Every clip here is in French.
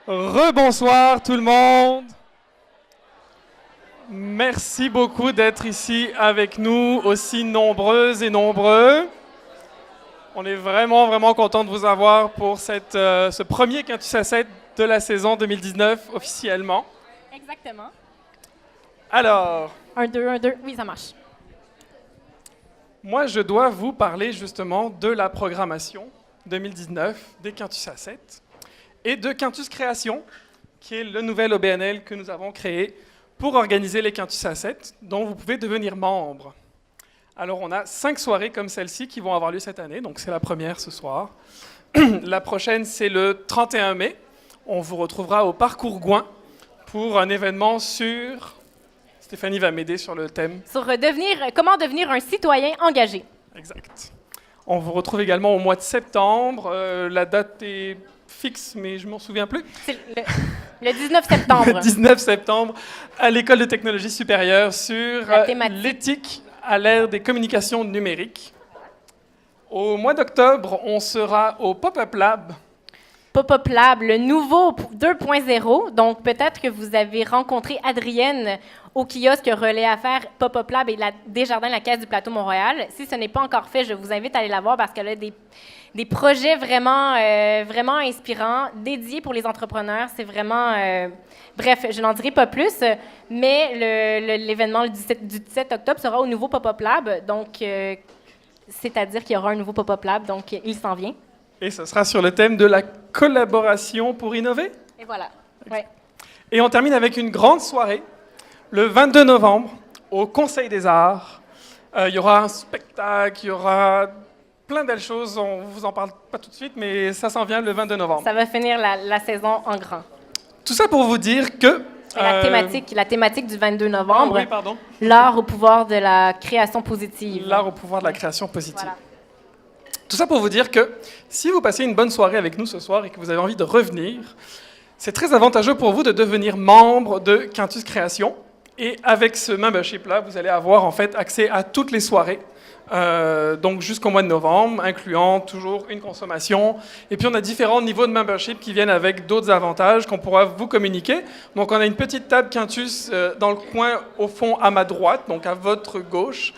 Rebonsoir tout le monde. Merci beaucoup d'être ici avec nous, aussi nombreuses et nombreux. On est vraiment content de vous avoir pour ce premier Quintus à 7 de la saison 2019 officiellement. Exactement. Alors, 1, 2, 1, 2. Oui, ça marche. moi je dois vous parler justement de la programmation 2019 des Quintus à 7 et de Quintus Création, qui est le nouvel OBNL que nous avons créé pour organiser les Quintus à 7, dont vous pouvez devenir membre. Alors, on a 5 soirées comme celle-ci qui vont avoir lieu cette année, donc c'est la première ce soir. La prochaine, c'est le 31 mai. On vous retrouvera au Parcours Gouin pour un événement sur... Stéphanie va m'aider sur le thème. Sur comment devenir un citoyen engagé. Exact. On vous retrouve également au mois de septembre. La date est fixe, mais je ne m'en souviens plus. C'est le 19 septembre. Le 19 septembre, à l'École de technologie supérieure sur l'éthique à l'ère des communications numériques. Au mois d'octobre, on sera au Pop-Up Lab. Pop-Up Lab, le nouveau 2.0. Donc, peut-être que vous avez rencontré Adrienne au kiosque Relais Affaires Pop-Up Lab et Desjardins, la Caisse du Plateau Montréal. Si ce n'est pas encore fait, je vous invite à aller la voir parce qu'elle a des projets vraiment inspirants, dédiés pour les entrepreneurs. C'est vraiment... bref, je n'en dirai pas plus, mais l'événement du 17 octobre sera au nouveau Pop-Up Lab. Donc, c'est-à-dire qu'il y aura un nouveau Pop-Up Lab, donc il s'en vient. Et ce sera sur le thème de la collaboration pour innover. Et voilà. Ouais. Et on termine avec une grande soirée, le 22 novembre, au Conseil des Arts. Il y aura un spectacle, il y aura plein de belles choses. On ne vous en parle pas tout de suite, mais ça s'en vient le 22 novembre. Ça va finir la saison en grand. Tout ça pour vous dire que... La thématique du 22 novembre, oui, pardon. L'art au pouvoir de la création positive. L'art au pouvoir de la création positive. Voilà. Tout ça pour vous dire que si vous passez une bonne soirée avec nous ce soir et que vous avez envie de revenir, c'est très avantageux pour vous de devenir membre de Quintus Création. Et avec ce membership-là, vous allez avoir en fait accès à toutes les soirées, donc jusqu'au mois de novembre, incluant toujours une consommation. Et puis on a différents niveaux de membership qui viennent avec d'autres avantages qu'on pourra vous communiquer. Donc on a une petite table Quintus dans le coin au fond à ma droite, donc à votre gauche,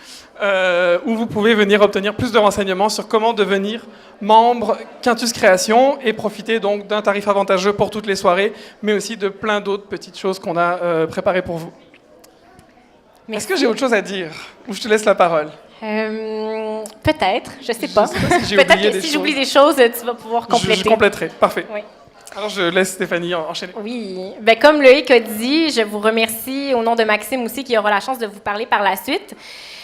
où vous pouvez venir obtenir plus de renseignements sur comment devenir membre Quintus Création et profiter donc d'un tarif avantageux pour toutes les soirées, mais aussi de plein d'autres petites choses qu'on a préparées pour vous. Est-ce que j'ai autre chose à dire ou je te laisse la parole? Peut-être, je sais pas. Si Peut-être que si j'oublie des choses, tu vas pouvoir compléter. Je compléterai, parfait. Oui. Alors je laisse Stéphanie enchaîner. Oui. Bien, comme Loïc a dit, je vous remercie au nom de Maxime aussi qui aura la chance de vous parler par la suite.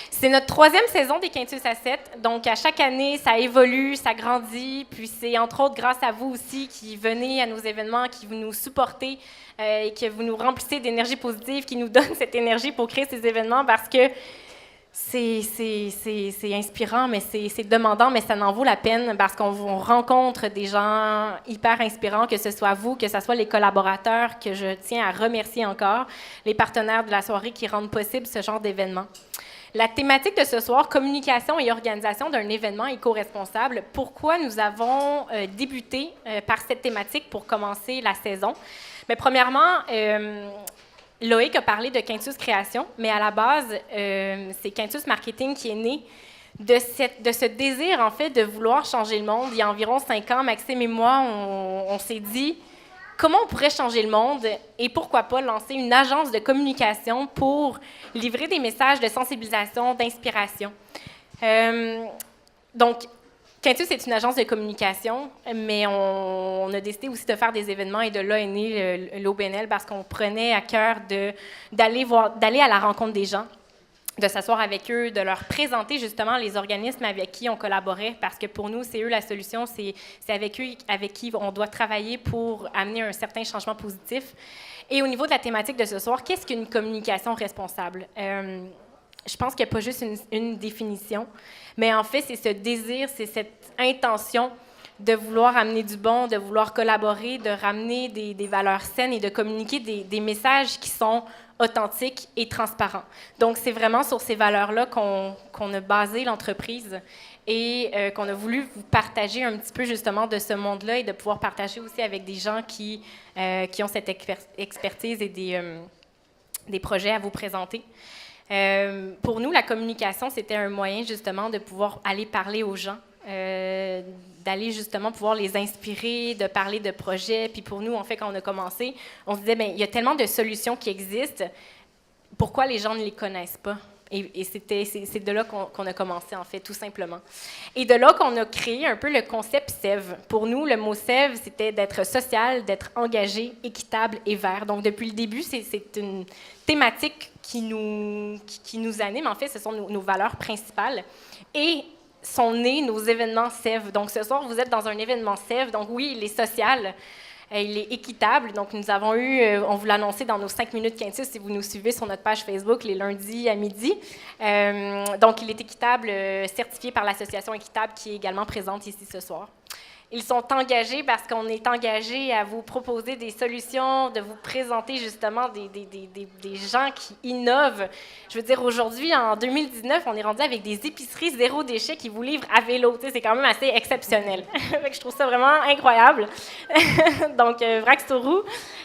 C'est notre 3e saison des Quintus à 7, donc à chaque année, ça évolue, ça grandit, puis c'est entre autres grâce à vous aussi qui venez à nos événements, qui vous nous supportez et que vous nous remplissez d'énergie positive, qui nous donne cette énergie pour créer ces événements parce que c'est inspirant, mais c'est demandant, mais ça en vaut la peine parce qu'on rencontre des gens hyper inspirants, que ce soit vous, que ce soit les collaborateurs que je tiens à remercier encore, les partenaires de la soirée qui rendent possible ce genre d'événement. La thématique de ce soir, communication et organisation d'un événement éco-responsable. Pourquoi nous avons débuté par cette thématique pour commencer la saison? Mais premièrement, Loïc a parlé de Quintus Création, mais à la base, c'est Quintus Marketing qui est né de ce désir, en fait, de vouloir changer le monde. Il y a environ 5 ans, Maxime et moi, on s'est dit... Comment on pourrait changer le monde et pourquoi pas lancer une agence de communication pour livrer des messages de sensibilisation, d'inspiration. Donc, Quintus est une agence de communication, mais on a décidé aussi de faire des événements et de là est né l'OBNL parce qu'on prenait à cœur d'aller à la rencontre des gens, de s'asseoir avec eux, de leur présenter justement les organismes avec qui on collaborait, parce que pour nous, c'est eux la solution, c'est avec eux avec qui on doit travailler pour amener un certain changement positif. Et au niveau de la thématique de ce soir, qu'est-ce qu'une communication responsable? Je pense qu'il n'y a pas juste une définition, mais en fait, c'est ce désir, c'est cette intention de vouloir amener du bon, de vouloir collaborer, de ramener des valeurs saines et de communiquer des messages qui sont authentiques et transparents. Donc, c'est vraiment sur ces valeurs-là qu'on a basé l'entreprise et qu'on a voulu vous partager un petit peu justement de ce monde-là et de pouvoir partager aussi avec des gens qui ont cette expertise et des projets à vous présenter. Pour nous, la communication, c'était un moyen justement de pouvoir aller parler aux gens, d'aller justement pouvoir les inspirer, de parler de projets. Puis pour nous, en fait, quand on a commencé, on se disait, bien, il y a tellement de solutions qui existent, pourquoi les gens ne les connaissent pas? Et c'est de là qu'on a commencé, en fait, tout simplement. Et de là qu'on a créé un peu le concept SEV. Pour nous, le mot SEV, c'était d'être social, d'être engagé, équitable et vert. Donc, depuis le début, c'est une thématique qui nous anime. En fait, ce sont nos valeurs principales. Et sont nés nos événements SEV. Donc, ce soir, vous êtes dans un événement SEV. Donc, oui, il est social. Il est équitable. Donc, nous avons eu, on vous l'a annoncé dans nos 5 minutes Quintus si vous nous suivez sur notre page Facebook les lundis à midi. Donc, il est équitable, certifié par l'association Équitable qui est également présente ici ce soir. Ils sont engagés parce qu'on est engagé à vous proposer des solutions, de vous présenter justement des gens qui innovent. Je veux dire, aujourd'hui, en 2019, on est rendu avec des épiceries zéro déchet qui vous livrent à vélo. Tu sais, c'est quand même assez exceptionnel. Je trouve ça vraiment incroyable. Donc, Vraxtourou.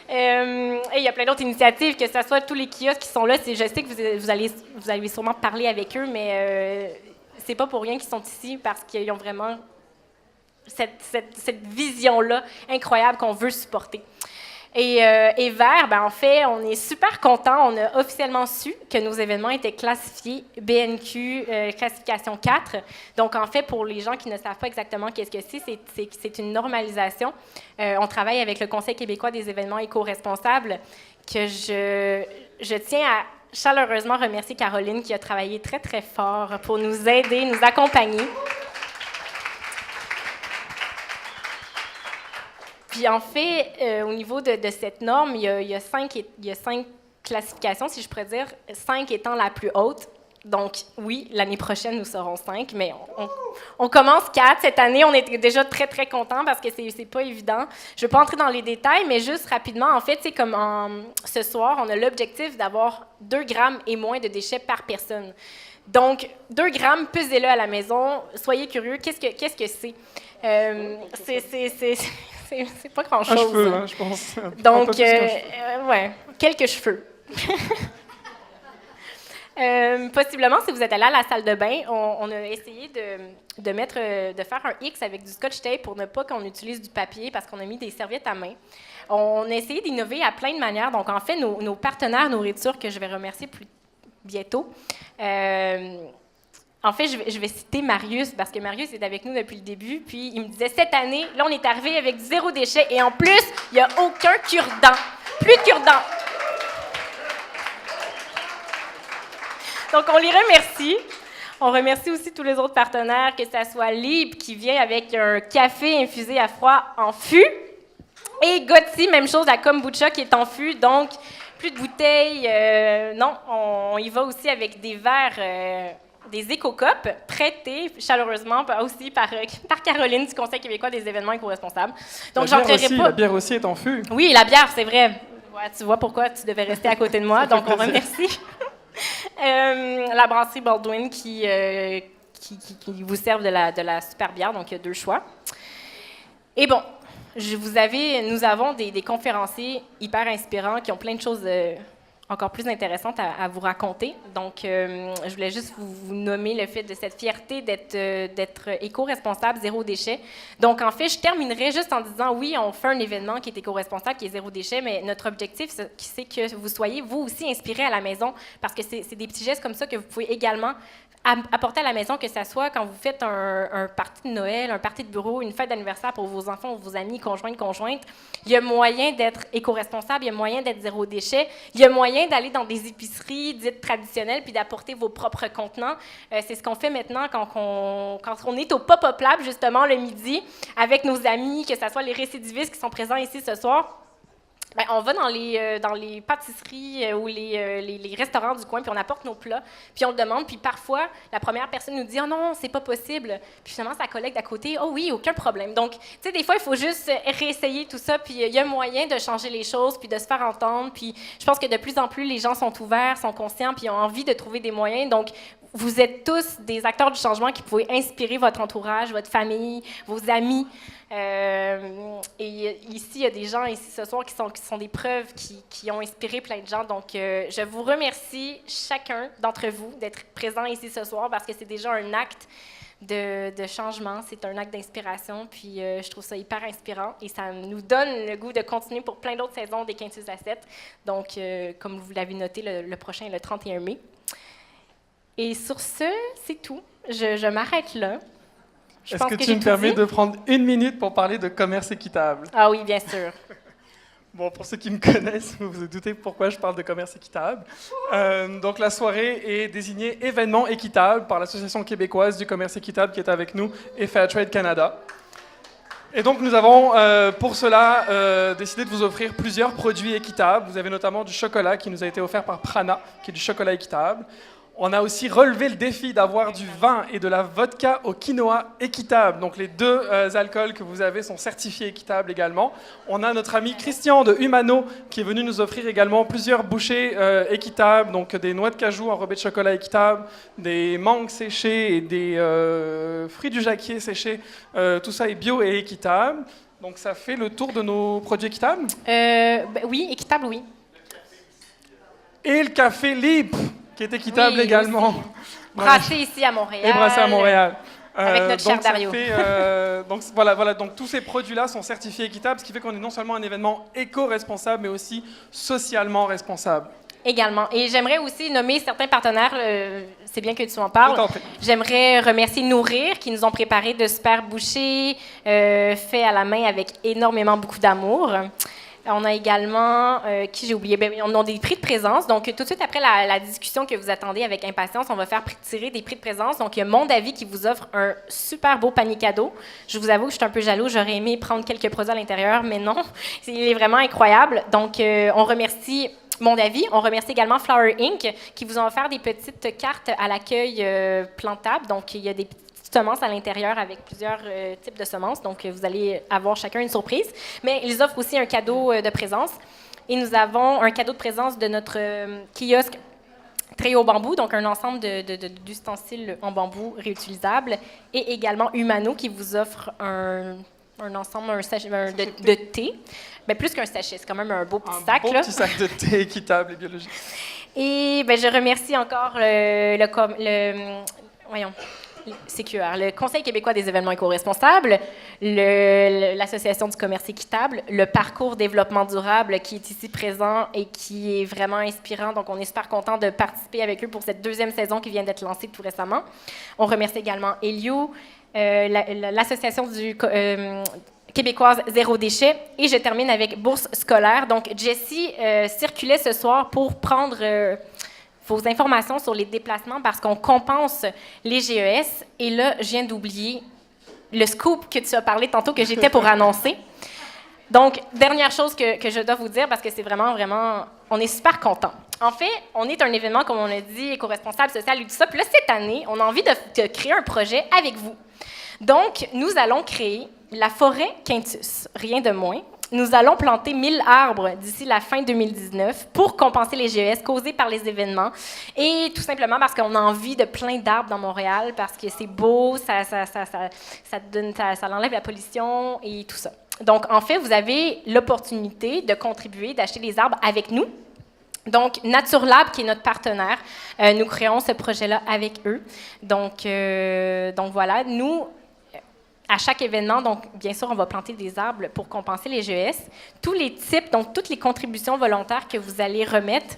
Et il y a plein d'autres initiatives, que ce soit tous les kiosques qui sont là. Je sais que vous allez sûrement parler avec eux, mais c'est pas pour rien qu'ils sont ici, parce qu'ils ont vraiment cette vision-là incroyable qu'on veut supporter. Et Vert, ben, en fait, on est super contents. On a officiellement su que nos événements étaient classifiés BNQ classification 4. Donc, en fait, pour les gens qui ne savent pas exactement qu'est-ce que c'est une normalisation. On travaille avec le Conseil québécois des événements éco-responsables, que je tiens à chaleureusement remercier Caroline, qui a travaillé très, très fort pour nous aider, nous accompagner. Puis en fait, au niveau de cette norme, il y a cinq classifications, si je pourrais dire, 5 étant la plus haute. Donc oui, l'année prochaine, nous serons 5, mais on commence 4. Cette année, on est déjà très, très contents parce que c'est pas évident. Je ne vais pas entrer dans les détails, mais juste rapidement, en fait, c'est comme ce soir, on a l'objectif d'avoir 2 grammes et moins de déchets par personne. Donc, 2 grammes, pesez-le à la maison. Soyez curieux, qu'est-ce que c'est? C'est pas grand-chose. Un cheveu, hein, je pense. Donc, ouais, quelques cheveux. Possiblement, si vous êtes allé à la salle de bain, on a essayé de faire un X avec du scotch tape pour ne pas qu'on utilise du papier, parce qu'on a mis des serviettes à main. On a essayé d'innover à plein de manières. Donc, en fait, nos partenaires nourriture, que je vais remercier bientôt, en fait, je vais citer Marius, parce que Marius est avec nous depuis le début, puis il me disait, cette année, là, on est arrivé avec du 0 déchet, et en plus, il n'y a aucun cure-dent. Plus de cure-dent. Donc, on les remercie. On remercie aussi tous les autres partenaires, que ce soit Libre, qui vient avec un café infusé à froid en fût, et Gotti, même chose, la kombucha qui est en fût, donc plus de bouteilles. Non, on y va aussi avec des verres... des éco-copes prêtés chaleureusement aussi par Caroline du Conseil québécois des événements éco-responsables. Donc, j'entrerai pas... La bière aussi est en fût. Oui, la bière, c'est vrai. Ouais, tu vois pourquoi tu devais rester à côté de moi. Donc, on remercie la brasserie Baldwin qui vous serve de la super bière. Donc, il y a 2 choix. Et bon, nous avons des conférenciers hyper inspirants qui ont plein de choses... encore plus intéressante à vous raconter. Donc, je voulais juste vous nommer le fait de cette fierté d'être éco-responsable, 0 déchet. Donc, en fait, je terminerai juste en disant, oui, on fait un événement qui est éco-responsable, qui est 0 déchet, mais notre objectif, c'est que vous soyez, vous aussi, inspirés à la maison, parce que c'est des petits gestes comme ça que vous pouvez également apporter à la maison, que ce soit quand vous faites un party de Noël, un party de bureau, une fête d'anniversaire pour vos enfants ou vos amis, conjointes. Il y a moyen d'être éco-responsable, il y a moyen d'être 0 déchet, il y a moyen d'aller dans des épiceries dites traditionnelles puis d'apporter vos propres contenants. C'est ce qu'on fait maintenant quand on est au Pop-Up Lab, justement, le midi, avec nos amis, que ce soit les récidivistes qui sont présents ici ce soir. Bien, on va dans les pâtisseries ou les restaurants du coin, puis on apporte nos plats, puis on le demande, puis parfois, la première personne nous dit « Oh non, c'est pas possible », puis finalement, sa collègue d'à côté « Oh oui, aucun problème ». Donc, tu sais, des fois, il faut juste réessayer tout ça, puis il y a moyen de changer les choses, puis de se faire entendre, puis je pense que de plus en plus, les gens sont ouverts, sont conscients, puis ont envie de trouver des moyens. Donc, vous êtes tous des acteurs du changement qui pouvez inspirer votre entourage, votre famille, vos amis. Et ici, il y a des gens ici ce soir qui sont des preuves qui ont inspiré plein de gens. Donc, je vous remercie chacun d'entre vous d'être présent ici ce soir parce que c'est déjà un acte de changement, c'est un acte d'inspiration. Puis, je trouve ça hyper inspirant et ça nous donne le goût de continuer pour plein d'autres saisons des 15 à 7. Donc, comme vous l'avez noté, le prochain est le 31 mai. Et sur ce, c'est tout. Je m'arrête là. Est-ce que tu me permets de prendre 1 minute pour parler de commerce équitable? Ah oui, bien sûr. Bon, pour ceux qui me connaissent, vous vous doutez pourquoi je parle de commerce équitable. Donc, la soirée est désignée événement équitable par l'Association québécoise du commerce équitable qui est avec nous et Fairtrade Canada. Et donc, nous avons pour cela décidé de vous offrir plusieurs produits équitables. Vous avez notamment du chocolat qui nous a été offert par Prana, qui est du chocolat équitable. On a aussi relevé le défi d'avoir du vin et de la vodka au quinoa équitable. Donc, les deux alcools que vous avez sont certifiés équitables également. On a notre ami Christian de Humano qui est venu nous offrir également plusieurs bouchées équitables, donc des noix de cajou enrobées de chocolat équitable, des mangues séchées et des fruits du jacquier séchés. Tout ça est bio et équitable. Donc, ça fait le tour de nos produits équitables? Oui, équitable, oui. Et le café libre, qui est équitable également. Brassé ici à Montréal. Et brassé à Montréal. Avec notre cher Dario. Donc voilà, donc tous ces produits-là sont certifiés équitables, ce qui fait qu'on est non seulement un événement éco-responsable, mais aussi socialement responsable. Également. Et j'aimerais aussi nommer certains partenaires, c'est bien que tu en parles. J'aimerais remercier Nourrir, qui nous ont préparé de super bouchées faits à la main avec beaucoup d'amour. On a également, qui j'ai oublié, on a des prix de présence. Donc, tout de suite après la discussion que vous attendez avec impatience, on va faire tirer des prix de présence. Donc, il y a Mon Avis qui vous offre un super beau panier cadeau. Je vous avoue que je suis un peu jaloux. J'aurais aimé prendre quelques produits à l'intérieur, mais non. Il est vraiment incroyable. Donc, on remercie Mon Avis. On remercie également Flower Inc. qui vous ont offert des petites cartes à l'accueil plantables. Donc, il y a des semences à l'intérieur avec plusieurs types de semences. Donc, vous allez avoir chacun une surprise. Mais ils offrent aussi un cadeau de présence. Et nous avons un cadeau de présence de notre kiosque Trio Bambou, donc un ensemble d'ustensiles en bambou réutilisables. Et également Humano qui vous offre un ensemble de thé. Mais plus qu'un sachet, c'est quand même un beau petit sac. Un beau petit sac de thé équitable et biologique. Et je remercie encore CQR, le Conseil québécois des événements éco-responsables, l'Association du commerce équitable, le Parcours développement durable qui est ici présent et qui est vraiment inspirant. Donc, on est super content de participer avec eux pour cette 2e saison qui vient d'être lancée tout récemment. On remercie également Elio, l'Association québécoise Zéro Déchet. Et je termine avec Bourse scolaire. Donc, Jessie circulait ce soir pour prendre vos informations sur les déplacements parce qu'on compense les GES. Et là, je viens d'oublier le scoop que tu as parlé tantôt, que j'étais pour annoncer. Donc, dernière chose que je dois vous dire, parce que c'est vraiment, on est super contents. En fait, on est un événement, comme on a dit, éco-responsable, social et tout ça. Puis là, cette année, on a envie de créer un projet avec vous. Donc, nous allons créer la forêt Quintus, rien de moins. Nous allons planter 1000 arbres d'ici la fin 2019 pour compenser les GES causés par les événements. Et tout simplement parce qu'on a envie de plein d'arbres dans Montréal, parce que c'est beau, ça enlève la pollution et tout ça. Donc, en fait, vous avez l'opportunité de contribuer, d'acheter des arbres avec nous. Donc, NatureLab, qui est notre partenaire, nous créons ce projet-là avec eux. Donc voilà, nous, à chaque événement, donc bien sûr, on va planter des arbres pour compenser les GES. Tous les types, donc toutes les contributions volontaires que vous allez remettre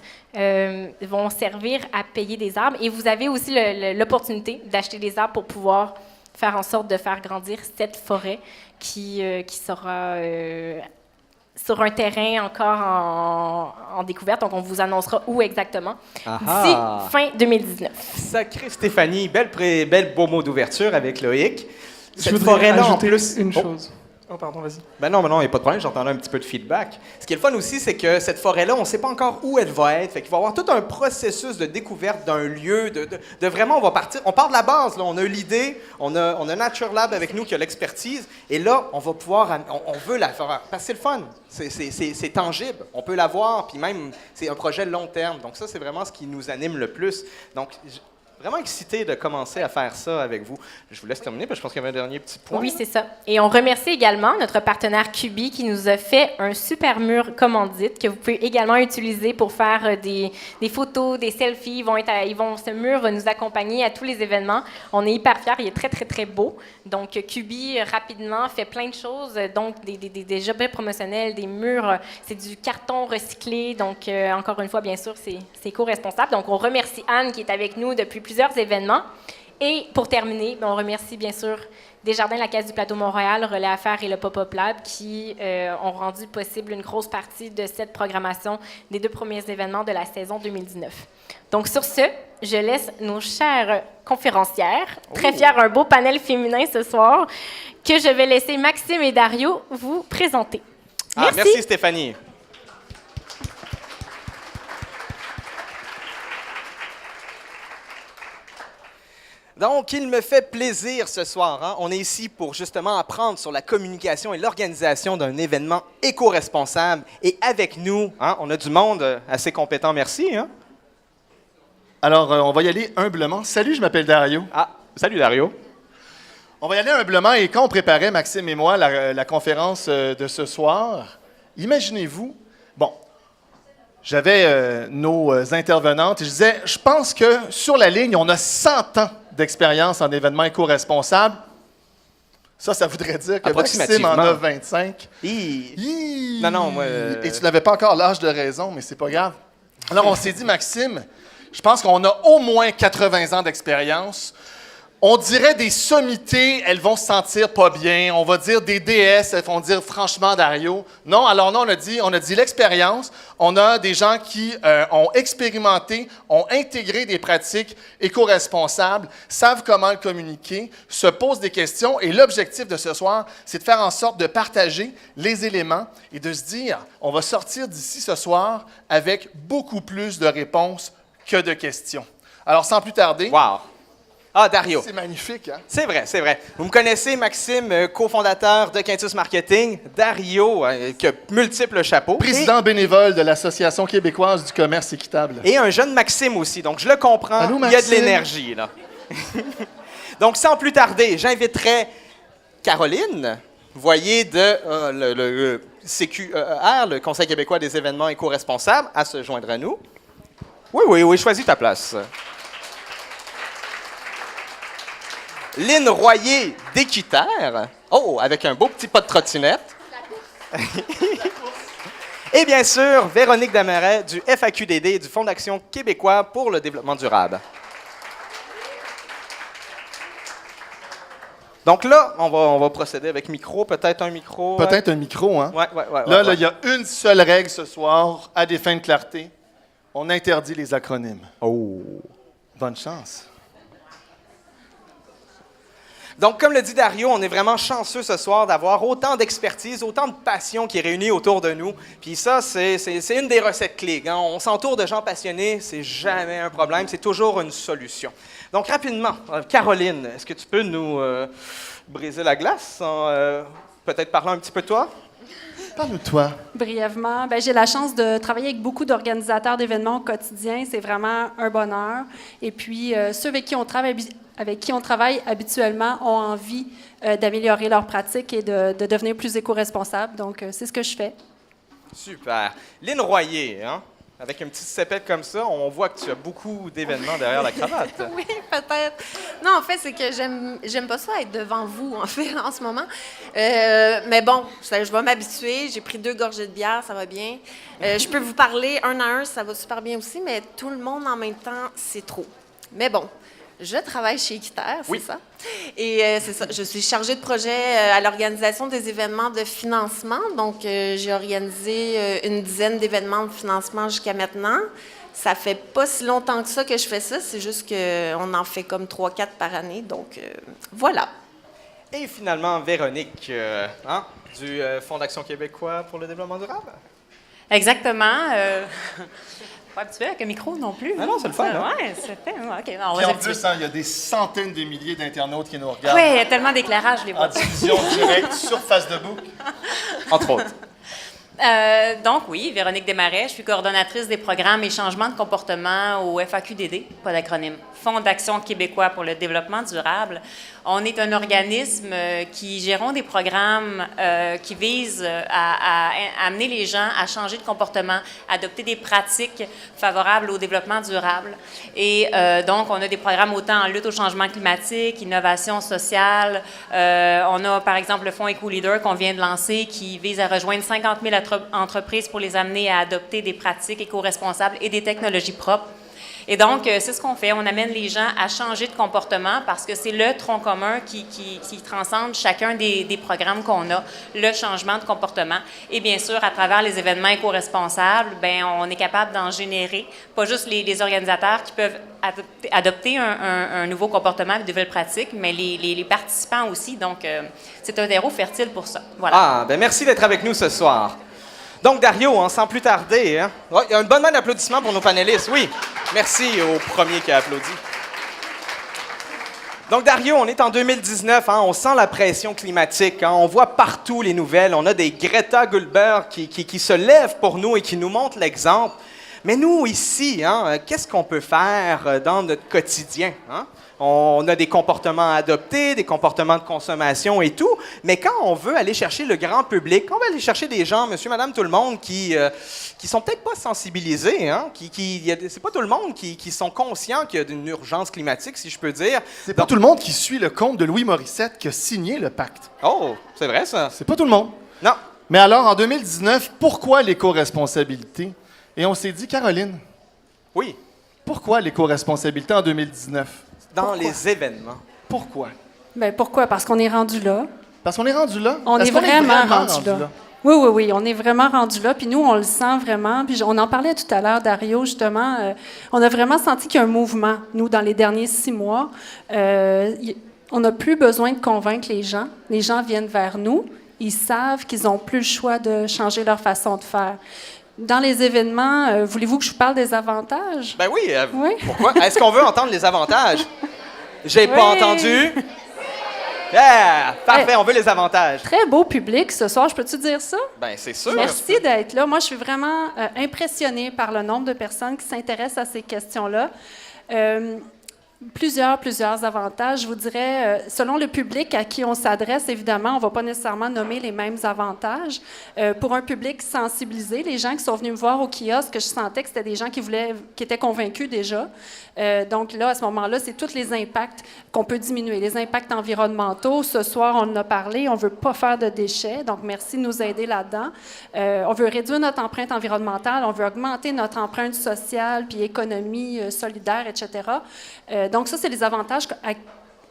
vont servir à payer des arbres. Et vous avez aussi l'opportunité d'acheter des arbres pour pouvoir faire en sorte de faire grandir cette forêt qui sera sur un terrain encore en découverte. Donc, on vous annoncera où exactement d'ici fin 2019. Sacré Stéphanie, belle beau mot d'ouverture avec Loïc. Cette forêt-là, en plus, une chose. Oh, pardon, vas-y. Ben non, il n'y a pas de problème, j'entendais un petit peu de feedback. Ce qui est le fun aussi, c'est que cette forêt-là, on ne sait pas encore où elle va être. Fait qu'il va y avoir tout un processus de découverte d'un lieu, de vraiment, on va partir. On part de la base, là, on a l'idée, on a NatureLab avec nous qui a l'expertise, et là, on va pouvoir, on veut la faire, parce que c'est le fun, c'est tangible, on peut la voir, puis même, c'est un projet long terme. Donc ça, c'est vraiment ce qui nous anime le plus. Donc, Vraiment excité de commencer à faire ça avec vous. Je vous laisse terminer, parce que je pense qu'il y avait un dernier petit point. Oui, c'est ça. Et on remercie également notre partenaire QB qui nous a fait un super mur commandite que vous pouvez également utiliser pour faire des photos, des selfies. Ce mur va nous accompagner à tous les événements. On est hyper fiers. Il est très, très, très beau. Donc, QB, rapidement, fait plein de choses. Donc, des objets promotionnels, des murs. C'est du carton recyclé. Donc, encore une fois, bien sûr, c'est éco-responsable. Donc, on remercie Anne qui est avec nous depuis plusieurs événements. Et pour terminer, on remercie bien sûr Desjardins, la Caisse du Plateau Montréal, Relais Affaires et le Pop-Up Lab qui ont rendu possible une grosse partie de cette programmation des 2 premiers événements de la saison 2019. Donc sur ce, je laisse nos chères conférencières, très fières, un beau panel féminin ce soir, que je vais laisser Maxime et Dario vous présenter. Merci. Merci Stéphanie. Donc, il me fait plaisir ce soir. Hein? On est ici pour justement apprendre sur la communication et l'organisation d'un événement éco-responsable. Et avec nous, hein, on a du monde assez compétent. Merci. Hein? Alors, on va y aller humblement. Salut, je m'appelle Dario. Ah, salut Dario. On va y aller humblement. Et quand on préparait, Maxime et moi, la conférence de ce soir, imaginez-vous, j'avais nos intervenantes et je disais, je pense que sur la ligne, on a 100 ans d'expérience en événements éco-responsables. Ça voudrait dire que Maxime en a 25. Non, moi... Et tu n'avais pas encore l'âge de raison, mais c'est pas grave. Alors, on s'est dit, Maxime, je pense qu'on a au moins 80 ans d'expérience. On dirait des sommités, elles vont se sentir pas bien. On va dire des déesses, elles vont dire franchement, Dario. Non, alors non, on a dit l'expérience. On a des gens qui ont expérimenté, ont intégré des pratiques éco-responsables, savent comment le communiquer, se posent des questions. Et l'objectif de ce soir, c'est de faire en sorte de partager les éléments et de se dire, on va sortir d'ici ce soir avec beaucoup plus de réponses que de questions. Alors, sans plus tarder... Wow! Ah, Dario. C'est magnifique, hein? C'est vrai, c'est vrai. Vous me connaissez, Maxime, cofondateur de Quintus Marketing. Dario, qui a multiples chapeaux. Président bénévole de l'Association québécoise du commerce équitable. Et un jeune Maxime aussi, donc je le comprends. Allô, il y a de Maxime? l'énergie, là. Donc, sans plus tarder, j'inviterai Caroline, voyez de le CQER, le Conseil québécois des événements éco-responsables, à se joindre à nous. Oui, choisis ta place. Lynn Royer d'Équiterre. Oh, avec un beau petit pas de trottinette. Et bien sûr, Véronique Dameret du FAQDD, du Fonds d'action québécois pour le développement durable. Donc là, on va procéder avec micro, peut-être un micro. Peut-être un micro, hein? Ouais. Là, il y a une seule règle ce soir, à des fins de clarté. On interdit les acronymes. Oh. Bonne chance. Donc, comme le dit Dario, on est vraiment chanceux ce soir d'avoir autant d'expertise, autant de passion qui est réunie autour de nous. Puis ça, c'est une des recettes clés. Hein? On s'entoure de gens passionnés, c'est jamais un problème, c'est toujours une solution. Donc, rapidement, Caroline, est-ce que tu peux nous briser la glace en peut-être parler un petit peu de toi? Parle-nous de toi. Brièvement, j'ai la chance de travailler avec beaucoup d'organisateurs d'événements au quotidien. C'est vraiment un bonheur. Et puis, ceux avec qui on travaille habituellement ont envie d'améliorer leurs pratiques et de devenir plus éco-responsables. Donc, c'est ce que je fais. Super. Lynn Royer, hein? Avec une petite sépette comme ça, on voit que tu as beaucoup d'événements derrière la cravate. Oui, peut-être. Non, en fait, c'est que j'aime pas ça être devant vous, en fait, en ce moment. Mais bon, je vais m'habituer. J'ai pris 2 gorgées de bière, ça va bien. Je peux vous parler un à un, ça va super bien aussi, mais tout le monde en même temps, c'est trop. Mais bon, je travaille chez Équiterre, c'est ça. Et c'est ça, je suis chargée de projet à l'organisation des événements de financement. Donc, j'ai organisé une dizaine d'événements de financement jusqu'à maintenant. Ça fait pas si longtemps que ça que je fais ça, c'est juste qu'on en fait comme 3-4 par année. Donc, voilà. Et finalement, Véronique, du Fonds d'action québécois pour le développement durable. Exactement. Pas habitué avec un micro non plus. Ah non, c'est le fun, hein? Oui, c'était... OK, on Puis va en plus, il y a des centaines de milliers d'internautes qui nous regardent. Oui, il y a tellement d'éclairage, je les vois. En diffusion directe sur Facebook. Entre autres. Donc oui, Véronique Desmarais, je suis coordonnatrice des programmes et changements de comportement au FAQDD, pas d'acronyme, Fonds d'action québécois pour le développement durable. On est un organisme qui gérons des programmes qui visent à amener les gens à changer de comportement, adopter des pratiques favorables au développement durable. Et donc, on a des programmes autant en lutte au changement climatique, innovation sociale. On a, par exemple, le Fonds EcoLeader qu'on vient de lancer qui vise à rejoindre 50 000 entreprises pour les amener à adopter des pratiques éco-responsables et des technologies propres. Et donc, c'est ce qu'on fait. On amène les gens à changer de comportement parce que c'est le tronc commun qui transcende chacun des programmes qu'on a, le changement de comportement. Et bien sûr, à travers les événements éco-responsables, bien, on est capable d'en générer, pas juste les organisateurs qui peuvent adopter un nouveau comportement, de nouvelles pratiques, mais les participants aussi. Donc, c'est un terreau fertile pour ça. Voilà. Ah, ben merci d'être avec nous ce soir. Donc, Dario, sans plus tarder, hein? Ouais, il y a une bonne main d'applaudissements pour nos panélistes. Oui, merci au premier qui a applaudi. Donc, Dario, on est en 2019, hein? On sent la pression climatique, hein? On voit partout les nouvelles. On a des Greta Thunberg qui se lèvent pour nous et qui nous montrent l'exemple. Mais nous, ici, hein, qu'est-ce qu'on peut faire dans notre quotidien? Hein? On a des comportements à adopter, des comportements de consommation et tout, mais quand on veut aller chercher le grand public, on veut aller chercher des gens, monsieur, madame, tout le monde, qui sont peut-être pas sensibilisés, hein? C'est pas tout le monde qui sont conscients qu'il y a une urgence climatique, si je peux dire. C'est pas tout le monde qui suit le compte de Louis Morissette qui a signé le pacte. Oh, c'est vrai ça? C'est pas tout le monde. Non. Mais alors, en 2019, pourquoi l'éco-responsabilité? Et on s'est dit, Caroline, Oui, pourquoi l'éco-responsabilité en 2019? dans les événements. Pourquoi? Bien, pourquoi? Parce qu'on est rendu là. Parce qu'on est rendu là? On Est-ce est qu'on vraiment rendu là. Oui, oui, oui, on est vraiment rendu là. Puis nous, on le sent vraiment. Puis on en parlait tout à l'heure, Dario, justement. On a vraiment senti qu'il y a un mouvement, nous, dans les derniers 6 mois. On n'a plus besoin de convaincre les gens. Les gens viennent vers nous. Ils savent qu'ils n'ont plus le choix de changer leur façon de faire. Dans les événements, voulez-vous que je vous parle des avantages? Ben oui, Oui. Pourquoi? Est-ce qu'on veut entendre les avantages? J'ai Oui. pas entendu. Yeah! Parfait, Hey. on veut les avantages. Très beau public ce soir, je peux-tu dire ça? Ben c'est sûr. Merci d'être là. Moi, je suis vraiment impressionnée par le nombre de personnes qui s'intéressent à ces questions-là. Plusieurs avantages. Je vous dirais, selon le public à qui on s'adresse, évidemment, on ne va pas nécessairement nommer les mêmes avantages. Pour un public sensibilisé, les gens qui sont venus me voir au kiosque, je sentais que c'était des gens qui étaient convaincus déjà. Donc là, à ce moment-là, c'est tous les impacts qu'on peut diminuer. Les impacts environnementaux, ce soir, on en a parlé, on ne veut pas faire de déchets, donc merci de nous aider là-dedans. On veut réduire notre empreinte environnementale, on veut augmenter notre empreinte sociale, puis économie solidaire, etc. Donc ça, c'est les avantages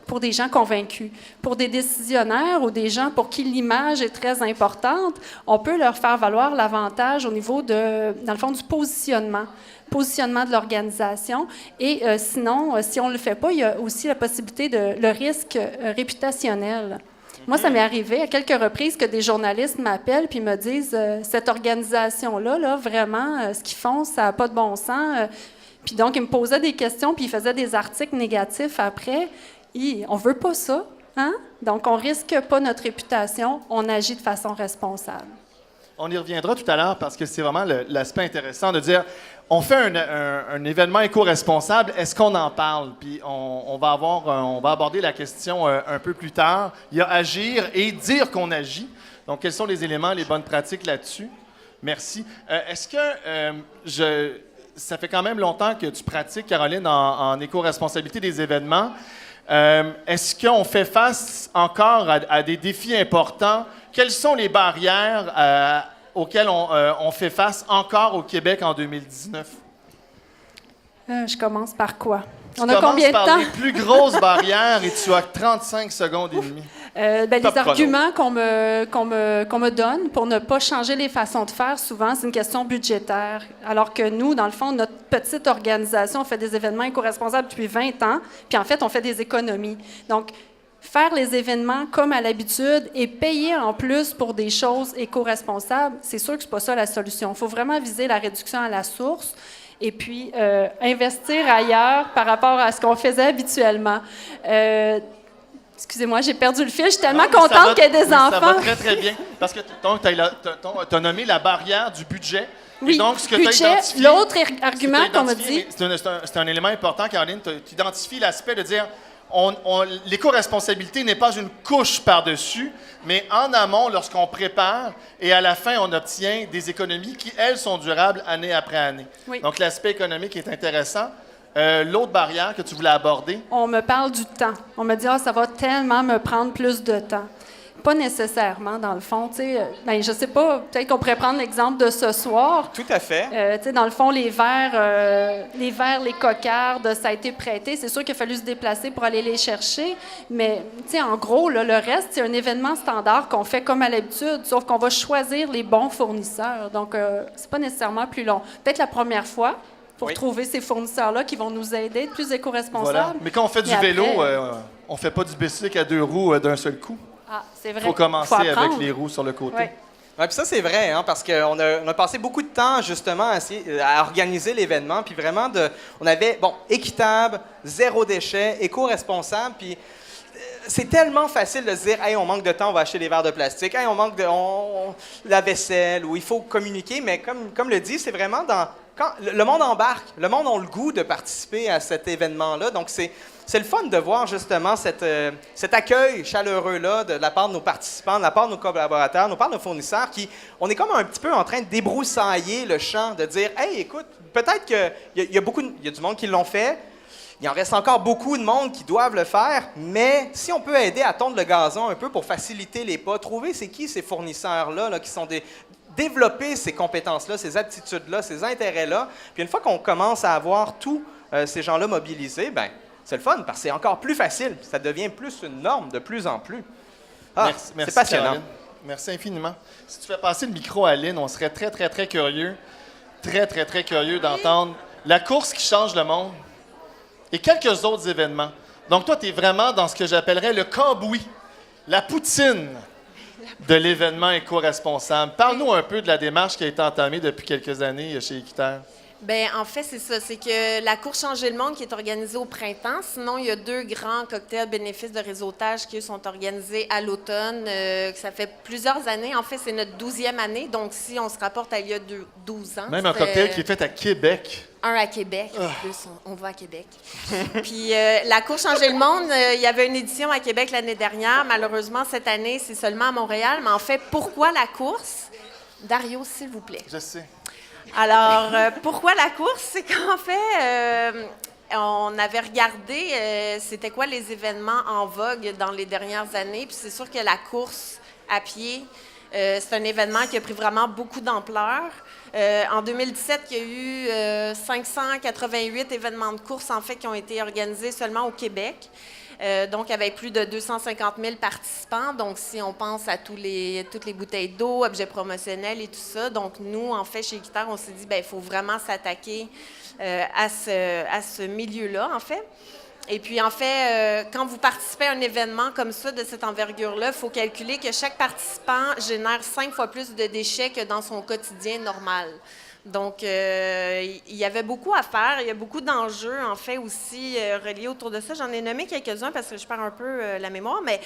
pour des gens convaincus. Pour des décisionnaires ou des gens pour qui l'image est très importante, on peut leur faire valoir l'avantage au niveau dans le fond, du positionnement de l'organisation. Et sinon, si on ne le fait pas, il y a aussi la possibilité le risque réputationnel. Moi, ça m'est arrivé à quelques reprises que des journalistes m'appellent puis me disent cette organisation-là, là, vraiment, ce qu'ils font, ça n'a pas de bon sens. Puis donc, ils me posaient des questions puis ils faisaient des articles négatifs après. On ne veut pas ça, hein? Donc, on ne risque pas notre réputation, on agit de façon responsable. On y reviendra tout à l'heure parce que c'est vraiment l'aspect intéressant de dire on fait un événement éco-responsable, est-ce qu'on en parle? Puis on va aborder la question un peu plus tard. Il y a agir et dire qu'on agit. Donc, quels sont les éléments, les bonnes pratiques là-dessus? Merci. Est-ce que ça fait quand même longtemps que tu pratiques, Caroline, en éco-responsabilité des événements. Est-ce qu'on fait face encore à des défis importants? Quelles sont les barrières auxquelles on fait face encore au Québec en 2019? Je commence par quoi? Tu On a combien de commences temps? par les plus grosses barrières et tu as 35 secondes et demie. Les Top chrono. arguments qu'on me donne pour ne pas changer les façons de faire, souvent, c'est une question budgétaire. Alors que nous, dans le fond, notre petite organisation, on fait des événements éco-responsables depuis 20 ans, puis en fait, on fait des économies. Donc, faire les événements comme à l'habitude et payer en plus pour des choses éco-responsables, c'est sûr que c'est pas ça la solution. Il faut vraiment viser la réduction à la source et puis investir ailleurs par rapport à ce qu'on faisait habituellement. Excusez-moi, j'ai perdu le fil. Je suis tellement Non, mais ça contente va- qu'il y ait des oui, Ça enfants. va très, très bien. Parce que tu as nommé la barrière du budget. Oui, Et donc, ce que tu as budget. identifié... L'autre ce que argument t'as qu'on m'a identifié, dit... mais c'est un élément important, Caroline. Tu identifies l'aspect de dire l'éco-responsabilité n'est pas une couche par-dessus, mais en amont, lorsqu'on prépare, et à la fin, on obtient des économies qui, elles, sont durables année après année. Oui. Donc, l'aspect économique est intéressant. L'autre barrière que tu voulais aborder, On me parle du temps. On me dit, ah, ça va tellement me prendre plus de temps. Pas nécessairement, dans le fond. Tu sais, je sais pas, peut-être qu'on pourrait prendre l'exemple de ce soir. Tout à fait. Tu sais, dans le fond, les verres, les cocardes, ça a été prêté. C'est sûr qu'il a fallu se déplacer pour aller les chercher. Mais, tu sais, en gros, là, le reste, c'est un événement standard qu'on fait comme à l'habitude, sauf qu'on va choisir les bons fournisseurs. Donc, c'est pas nécessairement plus long. Peut-être la première fois, pour Oui. trouver ces fournisseurs-là qui vont nous aider à être plus éco-responsables. voilà. Mais quand on fait du Mais après, vélo, on fait pas du bicycle à 2 roues d'un seul coup. Ah, c'est vrai. Il faut commencer Faut apprendre. avec les roues sur le côté. Ouais. Ouais, puis ça, c'est vrai, hein, parce qu'on a passé beaucoup de temps, justement, à organiser l'événement. Puis vraiment, on avait, équitable, zéro déchet, éco-responsable. Puis c'est tellement facile de se dire, hey, on manque de temps, on va acheter des verres de plastique. Hey, on manque de la vaisselle, ou il faut communiquer. Mais comme le dit, c'est vraiment quand le monde embarque, le monde a le goût de participer à cet événement-là. Donc, c'est le fun de voir justement cet accueil chaleureux-là de la part de nos participants, de la part de nos collaborateurs, de la part de nos fournisseurs, on est comme un petit peu en train de débroussailler le champ, de dire, hey, écoute, peut-être qu'il y a du monde qui l'ont fait, il en reste encore beaucoup de monde qui doivent le faire, mais si on peut aider à tondre le gazon un peu pour faciliter les pas, trouver c'est qui ces fournisseurs-là là, qui sont développer ces compétences-là, ces aptitudes-là, ces intérêts-là, puis une fois qu'on commence à avoir tous ces gens-là mobilisés, ben c'est le fun parce que c'est encore plus facile. Ça devient plus une norme de plus en plus. Ah, Merci, c'est passionnant. Caroline. Merci infiniment. Si tu fais passer le micro à Lynn, on serait très, très, très curieux, très curieux d'entendre la course qui change le monde et quelques autres événements. Donc, toi, tu es vraiment dans ce que j'appellerais le cambouis, la poutine de l'événement éco-responsable. Parle-nous un peu de la démarche qui a été entamée depuis quelques années chez Équiterre. Bien, en fait, c'est ça. C'est que la course Changer le monde qui est organisée au printemps. Sinon, il y a 2 grands cocktails bénéfices de réseautage qui eux, sont organisés à l'automne. Ça fait plusieurs années. En fait, c'est notre 12e année. Donc, si on se rapporte à il y a 12 ans. Même un cocktail qui est fait à Québec. Un à Québec. En plus, on va à Québec. Puis, la course Changer le monde, il y avait une édition à Québec l'année dernière. Malheureusement, cette année, c'est seulement à Montréal. Mais en fait, pourquoi la course? Dario, s'il vous plaît. Je sais. Alors, pourquoi la course? C'est qu'en fait, on avait regardé c'était quoi les événements en vogue dans les dernières années. Puis c'est sûr que la course à pied, c'est un événement qui a pris vraiment beaucoup d'ampleur. En 2017, il y a eu 588 événements de course, en fait, qui ont été organisés seulement au Québec. Donc, avec plus de 250 000 participants. Donc, si on pense à toutes les bouteilles d'eau, objets promotionnels et tout ça. Donc, nous, en fait, chez Équiterre, on s'est dit, bien, il faut vraiment s'attaquer à ce milieu-là, en fait. Et puis, en fait, quand vous participez à un événement comme ça, de cette envergure-là, il faut calculer que chaque participant génère 5 fois plus de déchets que dans son quotidien normal. Donc, il y avait beaucoup à faire. Il y a beaucoup d'enjeux, en fait, aussi reliés autour de ça. J'en ai nommé quelques-uns parce que je perds un peu la mémoire. Mais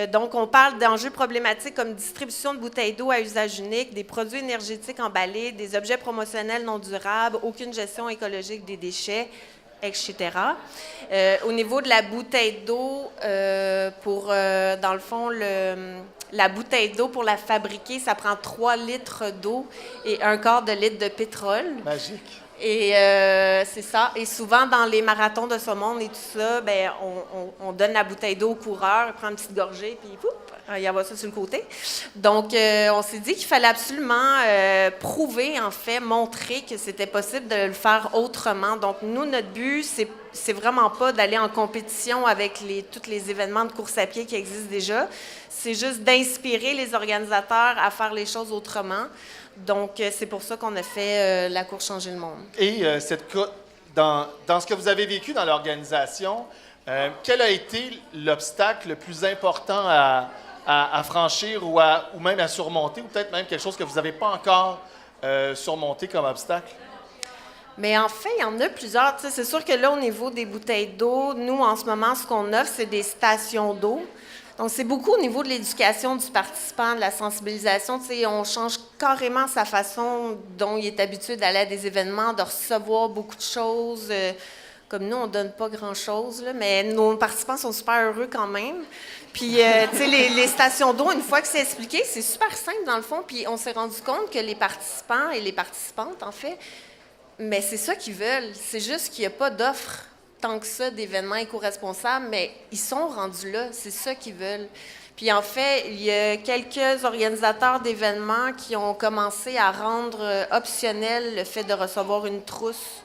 donc, on parle d'enjeux problématiques comme distribution de bouteilles d'eau à usage unique, des produits énergétiques emballés, des objets promotionnels non durables, aucune gestion écologique des déchets, etc. Au niveau de la bouteille d'eau, dans le fond, la bouteille d'eau, pour la fabriquer, ça prend 3 litres d'eau et 1/4 de litre de pétrole. Magique. Et c'est ça. Et souvent, dans les marathons de ce monde et tout ça, ben, on donne la bouteille d'eau au coureur, il prend une petite gorgée, puis poup, il y envoie ça sur le côté. Donc, on s'est dit qu'il fallait absolument prouver, en fait, montrer que c'était possible de le faire autrement. Donc, nous, notre but, c'est vraiment pas d'aller en compétition avec tous les événements de course à pied qui existent déjà. C'est juste d'inspirer les organisateurs à faire les choses autrement. Donc, c'est pour ça qu'on a fait la course Changer le monde. Et dans ce que vous avez vécu dans l'organisation, quel a été l'obstacle le plus important à franchir ou même à surmonter, ou peut-être même quelque chose que vous n'avez pas encore surmonté comme obstacle? Mais en fait, il y en a plusieurs. Tu sais, c'est sûr que là, au niveau des bouteilles d'eau, nous, en ce moment, ce qu'on offre, c'est des stations d'eau. Donc, c'est beaucoup au niveau de l'éducation du participant, de la sensibilisation. Tu sais, on change carrément sa façon dont il est habitué d'aller à des événements, de recevoir beaucoup de choses. Comme nous, on ne donne pas grand-chose, là, mais nos participants sont super heureux quand même. Puis, tu sais, les stations d'eau, une fois que c'est expliqué, c'est super simple dans le fond. Puis, on s'est rendu compte que les participants et les participantes, en fait, mais c'est ça qu'ils veulent. C'est juste qu'il n'y a pas d'offre tant que ça d'événements éco-responsables, mais ils sont rendus là. C'est ça qu'ils veulent. Puis en fait, il y a quelques organisateurs d'événements qui ont commencé à rendre optionnel le fait de recevoir une trousse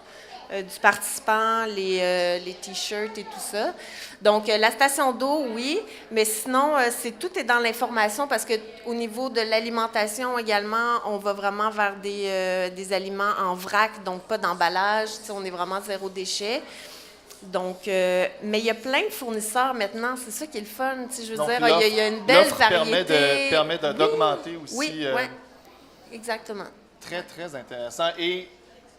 du participant, les T-shirts et tout ça. Donc, la station d'eau, oui, mais sinon, tout est dans l'information parce qu'au niveau de l'alimentation également, on va vraiment vers des aliments en vrac, donc pas d'emballage. Tu sais, on est vraiment zéro déchet. Donc, mais il y a plein de fournisseurs maintenant, c'est ça qui est le fun. Tu sais, je veux Donc, dire, il y a une belle variété. permet d'augmenter aussi. Oui, exactement. Très, très intéressant. Et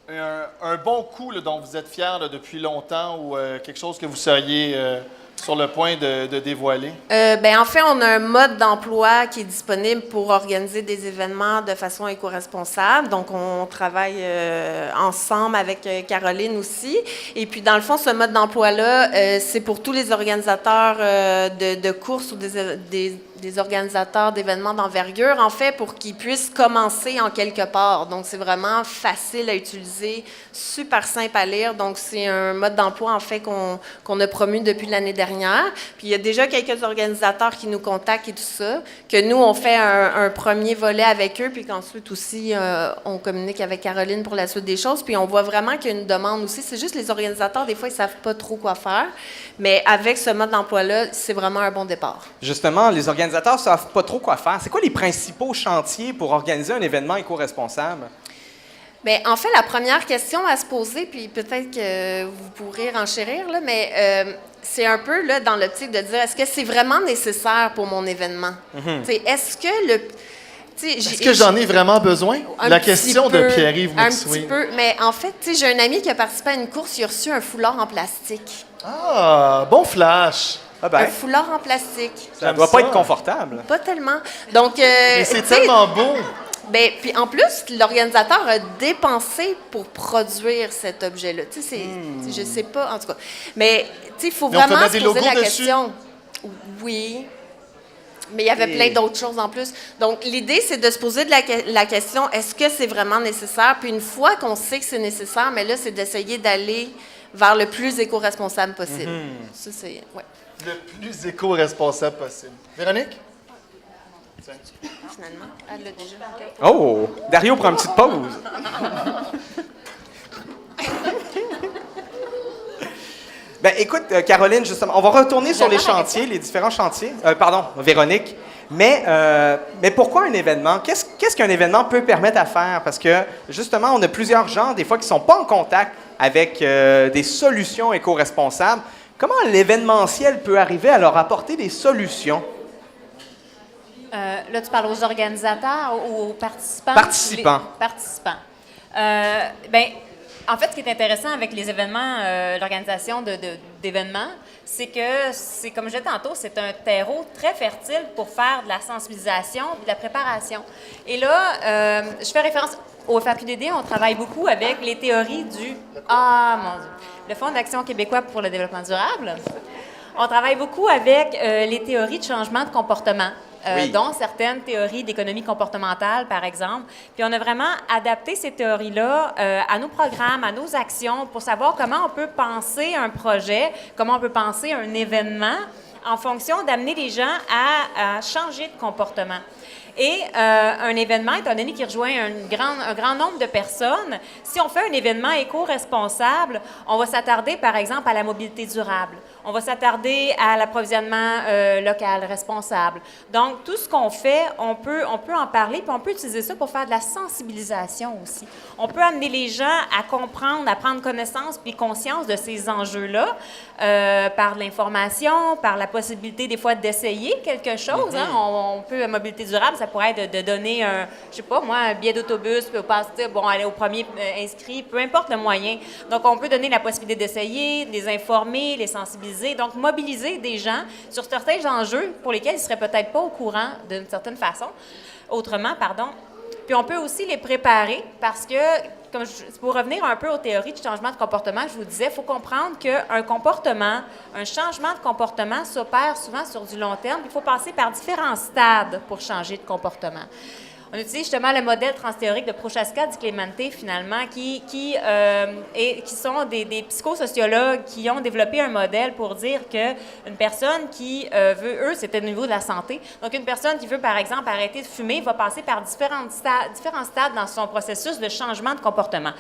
un bon coup là, dont vous êtes fiers là, depuis longtemps ou quelque chose que vous seriez sur le point de dévoiler? Ben, en fait, on a un mode d'emploi qui est disponible pour organiser des événements de façon éco-responsable. Donc, on travaille ensemble avec Caroline aussi. Et puis, dans le fond, ce mode d'emploi-là, c'est pour tous les organisateurs de courses ou des organisateurs d'événements d'envergure, en fait, pour qu'ils puissent commencer en quelque part. Donc, c'est vraiment facile à utiliser, super simple à lire. Donc, c'est un mode d'emploi, en fait, qu'on a promu depuis l'année dernière. Puis, il y a déjà quelques organisateurs qui nous contactent et tout ça, que nous, on fait un premier volet avec eux, puis qu'ensuite aussi, on communique avec Caroline pour la suite des choses. Puis, on voit vraiment qu'il y a une demande aussi. C'est juste les organisateurs, des fois, ils ne savent pas trop quoi faire. Mais avec ce mode d'emploi-là, c'est vraiment un bon départ. Justement, les organisateurs ne savent pas trop quoi faire. C'est quoi les principaux chantiers pour organiser un événement éco-responsable? Bien, en fait, la première question à se poser, puis peut-être que vous pourrez renchérir, là, mais c'est un peu là, dans l'optique de dire, est-ce que c'est vraiment nécessaire pour mon événement? Est-ce que Est-ce que j'en ai vraiment besoin? La question de Pierre-Yves Mixwin. Un petit peu, mais en fait, j'ai un ami qui a participé à une course, il a reçu un foulard en plastique. Ah, bon flash! Ah ben, un foulard en plastique. Ça ne doit pas être confortable. Pas tellement. Donc, mais c'est tellement beau! Ben, puis en plus, l'organisateur a dépensé pour produire cet objet-là. Tu sais, je sais pas, en tout cas. Mais, tu sais, il faut vraiment se poser la question. Oui. Mais il y avait plein d'autres choses en plus. Donc, l'idée, c'est de se poser la question, est-ce que c'est vraiment nécessaire? Puis une fois qu'on sait que c'est nécessaire, mais là, c'est d'essayer d'aller vers le plus éco-responsable possible. Ça, c'est... Ouais. Le plus éco-responsable possible. Véronique? Finalement, elle l'a déjà. Oh! Dario prend une petite pause. Ben, écoute, Caroline, justement, on va retourner sur les chantiers, les différents chantiers. Pardon, Véronique. Mais pourquoi un événement? Qu'est-ce qu'un événement peut permettre à faire? Parce que, justement, on a plusieurs gens, des fois, qui ne sont pas en contact avec des solutions éco-responsables. Comment l'événementiel peut arriver à leur apporter des solutions? Là, tu parles aux organisateurs ou aux participants? Participants. Participants. Bien, en fait, ce qui est intéressant avec les événements, l'organisation d'événements, c'est que, comme je disais tantôt, c'est un terreau très fertile pour faire de la sensibilisation et de la préparation. Et là, je fais référence au FAQDD, on travaille beaucoup avec les théories le Fonds d'action québécois pour le développement durable. On travaille beaucoup avec les théories de changement de comportement. Dont certaines théories d'économie comportementale, par exemple. Puis on a vraiment adapté ces théories-là à nos programmes, à nos actions, pour savoir comment on peut penser un projet, comment on peut penser un événement en fonction d'amener les gens à changer de comportement. Et un événement, étant donné qu'il rejoint un grand nombre de personnes, si on fait un événement éco-responsable, on va s'attarder, par exemple, à la mobilité durable. On va s'attarder à l'approvisionnement local, responsable. Donc, tout ce qu'on fait, on peut en parler, puis on peut utiliser ça pour faire de la sensibilisation aussi. On peut amener les gens à comprendre, à prendre connaissance puis conscience de ces enjeux-là par de l'information, par la possibilité des fois d'essayer quelque chose. Hein. On peut, à mobilité durable, ça pourrait être de donner je sais pas moi, un billet d'autobus, puis aller au premier inscrit, peu importe le moyen. Donc, on peut donner la possibilité d'essayer, de les informer, les sensibiliser, donc mobiliser des gens sur certains enjeux pour lesquels ils seraient peut-être pas au courant d'une certaine façon, Puis on peut aussi les préparer parce que, pour revenir un peu aux théories du changement de comportement, je vous disais, il faut comprendre qu'un comportement, un changement de comportement s'opère souvent sur du long terme. Il faut passer par différents stades pour changer de comportement. On utilise justement le modèle transthéorique de Prochaska Di Clemente, finalement, qui sont des psychosociologues qui ont développé un modèle pour dire qu'une personne qui veut, c'était au niveau de la santé, donc une personne qui veut, par exemple, arrêter de fumer va passer par différents stades dans son processus de changement de comportement.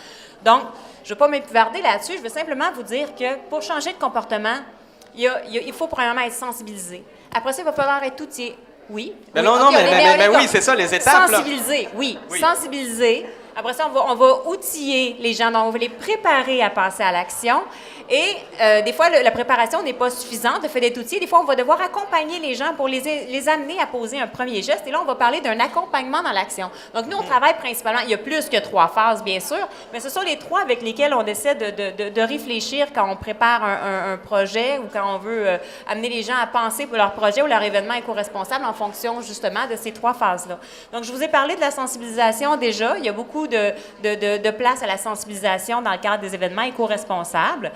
Donc, je ne vais pas m'épivarder là-dessus, je veux simplement vous dire que pour changer de comportement, il faut premièrement être sensibilisé. Après ça, il va falloir être outillé. Oui. Mais oui, c'est ça, les étapes. Sensibiliser, oui. Sensibiliser. Après ça, on va outiller les gens, donc on va les préparer à passer à l'action. Et des fois, la préparation n'est pas suffisante, le fait d'être outillé. Des fois, on va devoir accompagner les gens pour les amener à poser un premier geste. Et là, on va parler d'un accompagnement dans l'action. Donc, nous, on travaille principalement, il y a plus que 3 phases, bien sûr, mais ce sont les 3 avec lesquelles on essaie de réfléchir quand on prépare un projet ou quand on veut amener les gens à penser pour leur projet ou leur événement éco-responsable en fonction, justement, de ces 3 phases-là. Donc, je vous ai parlé de la sensibilisation déjà. Il y a beaucoup de place à la sensibilisation dans le cadre des événements éco-responsables.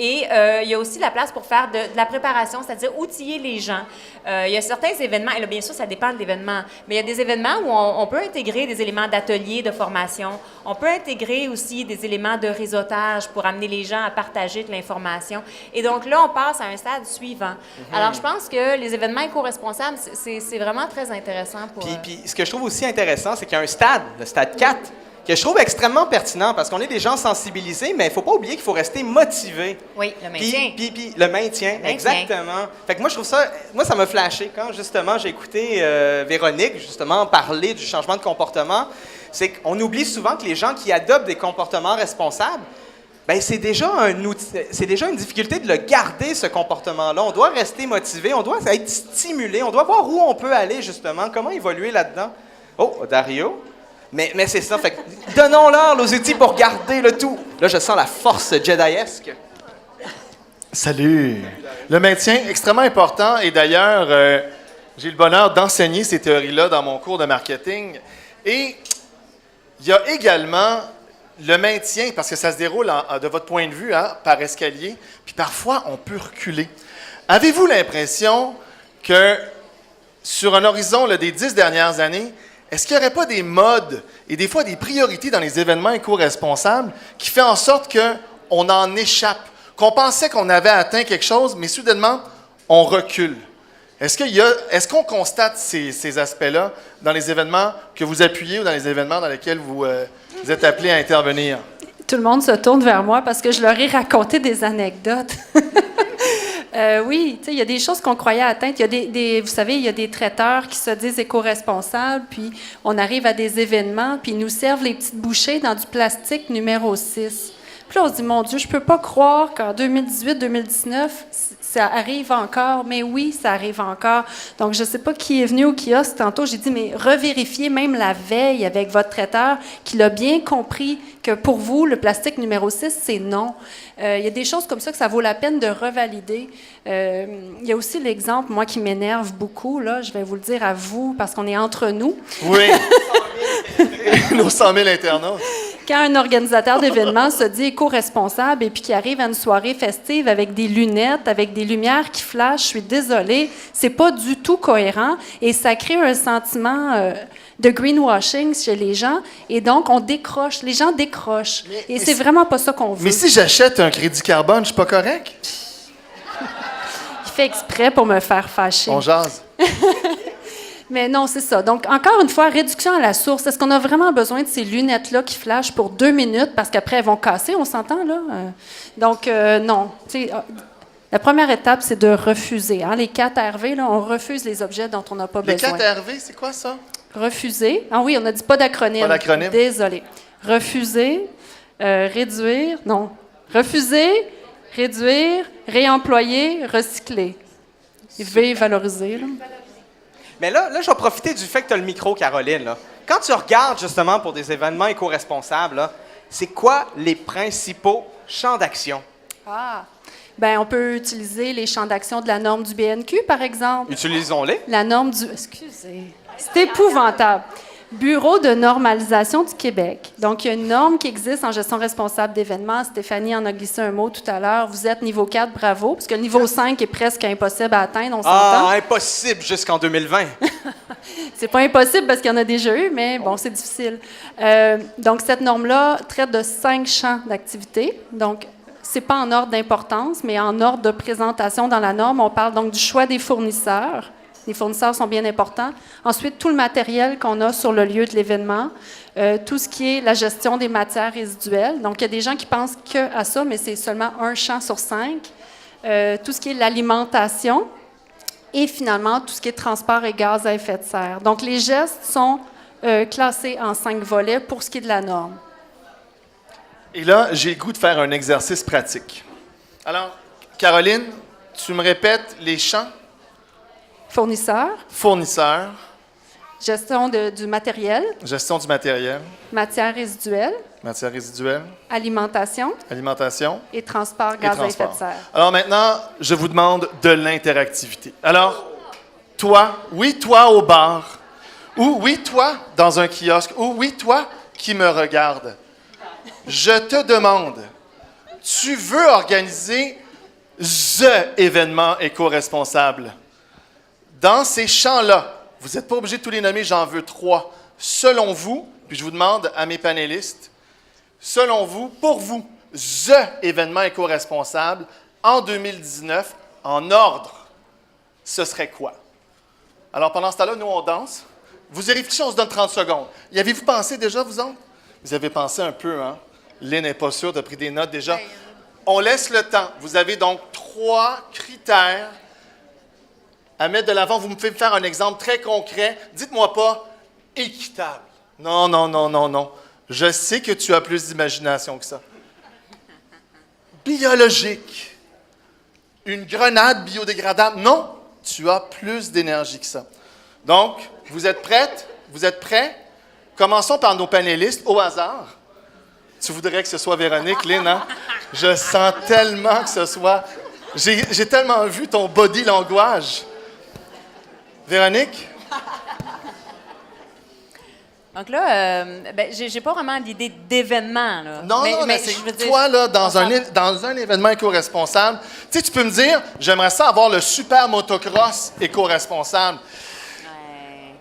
Il y a aussi la place pour faire de la préparation, c'est-à-dire outiller les gens. Il y a certains événements, et là, bien sûr, ça dépend de l'événement, mais il y a des événements où on peut intégrer des éléments d'atelier, de formation. On peut intégrer aussi des éléments de réseautage pour amener les gens à partager de l'information. Et donc là, on passe à un stade suivant. Alors, je pense que les événements éco-responsables, c'est vraiment très intéressant pour... Puis, ce que je trouve aussi intéressant, c'est qu'il y a un stade, le stade 4, que je trouve extrêmement pertinent parce qu'on est des gens sensibilisés, mais il ne faut pas oublier qu'il faut rester motivé. Oui, le maintien. Puis le maintien, exactement. Fait que moi, je trouve ça... Moi, ça m'a flashé quand, justement, j'ai écouté Véronique, justement, parler du changement de comportement. C'est qu'on oublie souvent que les gens qui adoptent des comportements responsables, bien, c'est déjà une difficulté de le garder, ce comportement-là. On doit rester motivé, on doit être stimulé, on doit voir où on peut aller, justement, comment évoluer là-dedans. Oh, Dario... Mais c'est ça, fait que donnons-leur les outils pour garder le tout. Là, je sens la force jediesque. Salut! Le maintien, extrêmement important. Et d'ailleurs, j'ai le bonheur d'enseigner ces théories-là dans mon cours de marketing. Et il y a également le maintien, parce que ça se déroule, de votre point de vue, par escalier. Puis parfois, on peut reculer. Avez-vous l'impression que, sur un horizon des 10 dernières années, est-ce qu'il n'y aurait pas des modes et des fois des priorités dans les événements éco-responsables qui fait en sorte qu'on en échappe, qu'on pensait qu'on avait atteint quelque chose, mais soudainement, on recule? Est-ce qu'on constate ces aspects-là dans les événements que vous appuyez ou dans les événements dans lesquels vous êtes appelés à intervenir? Tout le monde se tourne vers moi parce que je leur ai raconté des anecdotes. Oui, il y a des choses qu'on croyait atteintes. Vous savez, il y a des traiteurs qui se disent éco-responsables, puis on arrive à des événements, puis ils nous servent les petites bouchées dans du plastique numéro 6. Puis là, on se dit, mon Dieu, je peux pas croire qu'en 2018-2019, ça arrive encore. Mais oui, ça arrive encore. Donc, je sais pas qui est venu au kiosque tantôt. J'ai dit, mais revérifiez même la veille avec votre traiteur qu'il a bien compris que pour vous, le plastique numéro 6, c'est non. Il y a des choses comme ça que ça vaut la peine de revalider. Il y a aussi l'exemple, moi, qui m'énerve beaucoup. Là, je vais vous le dire à vous, parce qu'on est entre nous. Oui. Nos 100 000 internautes. Quand un organisateur d'événements se dit éco-responsable et puis qui arrive à une soirée festive avec des lunettes, avec des lumières qui flashent, je suis désolée, c'est pas du tout cohérent et ça crée un sentiment de greenwashing chez les gens et donc on décroche, les gens décrochent et c'est vraiment pas ça qu'on veut. Mais si j'achète un crédit carbone, je suis pas correct? Il fait exprès pour me faire fâcher. On jase. Mais non, c'est ça. Donc, encore une fois, réduction à la source. Est-ce qu'on a vraiment besoin de ces lunettes-là qui flashent pour 2 minutes parce qu'après, elles vont casser, on s'entend, là? Donc, non. Tu sais, la première étape, c'est de refuser. Hein? Les 4 RV, là, on refuse les objets dont on n'a pas Les besoin. 4 RV, c'est quoi ça? Refuser. Ah oui, on a dit pas d'acronyme. Pas d'acronyme. Désolé. Refuser, réduire, non. Refuser, réduire, réemployer, recycler. V, valoriser, là. Mais là, je vais profiter du fait que tu as le micro, Caroline. Là. Quand tu regardes justement pour des événements éco-responsables, là, c'est quoi les principaux champs d'action? Ah. Bien, on peut utiliser les champs d'action de la norme du BNQ, par exemple. Utilisons-les. La norme du... Excusez. C'est épouvantable. Bureau de normalisation du Québec. Donc, il y a une norme qui existe en gestion responsable d'événements. Stéphanie en a glissé un mot tout à l'heure. Vous êtes niveau 4, bravo, parce que le niveau 5 est presque impossible à atteindre, on s'entend. Ah, impossible jusqu'en 2020. C'est pas impossible parce qu'il y en a déjà eu, mais bon, c'est difficile. Donc, cette norme-là traite de 5 champs d'activité. Donc, c'est pas en ordre d'importance, mais en ordre de présentation dans la norme. On parle donc du choix des fournisseurs. Les fournisseurs sont bien importants. Ensuite, tout le matériel qu'on a sur le lieu de l'événement, tout ce qui est la gestion des matières résiduelles. Donc, il y a des gens qui pensent qu'à ça, mais c'est seulement un champ sur 5. Tout ce qui est l'alimentation et finalement, tout ce qui est transport et gaz à effet de serre. Donc, les gestes sont classés en 5 volets pour ce qui est de la norme. Et là, j'ai le goût de faire un exercice pratique. Alors, Caroline, tu me répètes les champs? Fournisseurs, Fournisseurs, gestion du matériel, gestion du matériel, matières résiduelles, matières résiduelles, alimentation alimentation et transport et gaz à effet transport. de serre. Alors maintenant, je vous demande de l'interactivité. Alors, toi, oui, toi au bar, ou oui, toi dans un kiosque, ou oui, toi qui me regarde. Je te demande, tu veux organiser THE événement éco-responsable. Dans ces champs-là, vous n'êtes pas obligé de tous les nommer, j'en veux 3. Selon vous, puis je vous demande à mes panélistes, selon vous, pour vous, THE événement éco-responsable en 2019, en ordre, ce serait quoi? Alors pendant ce temps-là, nous, on danse. Vous y réfléchissez, on se donne 30 secondes. Y avez-vous pensé déjà, vous autres? Vous avez pensé un peu, hein? Lynn n'est pas sûre, tu as pris des notes déjà. On laisse le temps. Vous avez donc 3 critères à mettre de l'avant. Vous me pouvez me faire un exemple très concret. Dites-moi pas équitable. Non, non, non, non, non. Je sais que tu as plus d'imagination que ça. Biologique. Une grenade biodégradable. Non, tu as plus d'énergie que ça. Donc, vous êtes prêtes? Vous êtes prêts? Commençons par nos panélistes au hasard. Tu voudrais que ce soit Véronique, Lynn, hein? Je sens tellement que ce soit... J'ai tellement vu ton body language. Véronique? Donc là, j'ai pas vraiment l'idée d'événement. Là. Non, mais c'est je veux dire, toi, là, dans un événement éco-responsable, tu sais, tu peux me dire, j'aimerais ça avoir le super motocross éco-responsable. Ouais.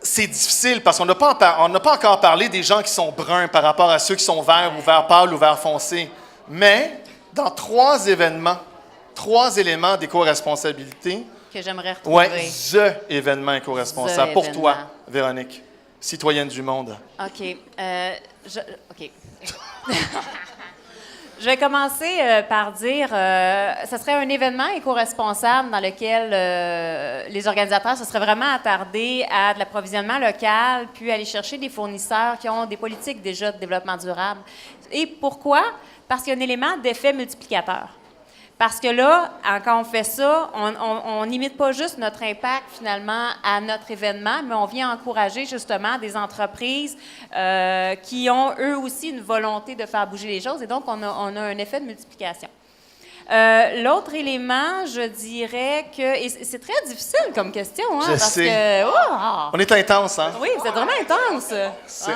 C'est difficile parce qu'on n'a pas encore parlé des gens qui sont bruns par rapport à ceux qui sont verts ou vert pâle ou vert foncé. Mais dans 3 événements, 3 éléments d'éco-responsabilité, Que j'aimerais retrouver. ouais, THE événement éco-responsable. Pour toi, Véronique, citoyenne du monde. OK. OK. Je vais commencer par dire, ce serait un événement éco-responsable dans lequel les organisateurs se seraient vraiment attardés à de l'approvisionnement local, puis aller chercher des fournisseurs qui ont des politiques déjà de développement durable. Et pourquoi? Parce qu'il y a un élément d'effet multiplicateur. Parce que là, quand on fait ça, on n'imite pas juste notre impact, finalement, à notre événement, mais on vient encourager, justement, des entreprises qui ont, eux aussi, une volonté de faire bouger les choses. Et donc, on a un effet de multiplication. L'autre élément, je dirais que... Et c'est très difficile comme question, hein? Je sais. On est intense, hein? Oui, vous êtes vraiment intense.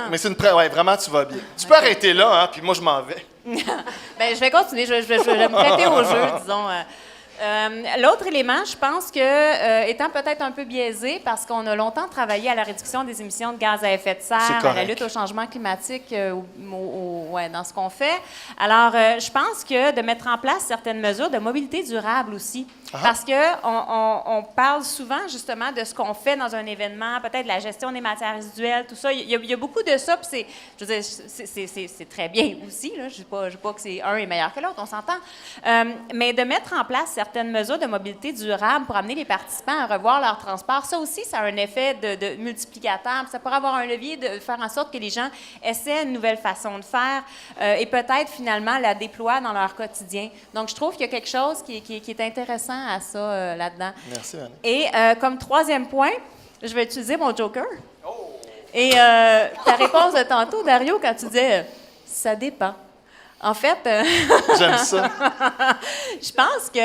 Mais c'est ouais, vraiment, tu vas bien. Tu peux arrêter là, hein, puis moi, je m'en vais. Bien, je vais continuer. Je vais me prêter au jeu, disons. L'autre élément, je pense que, étant peut-être un peu biaisé, parce qu'on a longtemps travaillé à la réduction des émissions de gaz à effet de serre, à la lutte au changement climatique, dans ce qu'on fait. Alors, je pense que de mettre en place certaines mesures de mobilité durable aussi, Parce qu'on parle souvent, justement, de ce qu'on fait dans un événement, peut-être la gestion des matières résiduelles, tout ça. Il y a beaucoup de ça, puis je veux dire, c'est très bien aussi. Là. Je ne dis pas que c'est un est meilleur que l'autre, on s'entend. Mais de mettre en place certaines mesures de mobilité durable pour amener les participants à revoir leur transport, ça aussi, ça a un effet de multiplicateur. Ça pourrait avoir un levier de faire en sorte que les gens essaient une nouvelle façon de faire et peut-être, finalement, la déploient dans leur quotidien. Donc, je trouve qu'il y a quelque chose qui est intéressant à ça là-dedans. Merci, Anne. Et comme troisième point, je vais utiliser mon joker. Et ta réponse de tantôt, Dario, quand tu disais « ça dépend ». En fait, J'aime ça. je pense que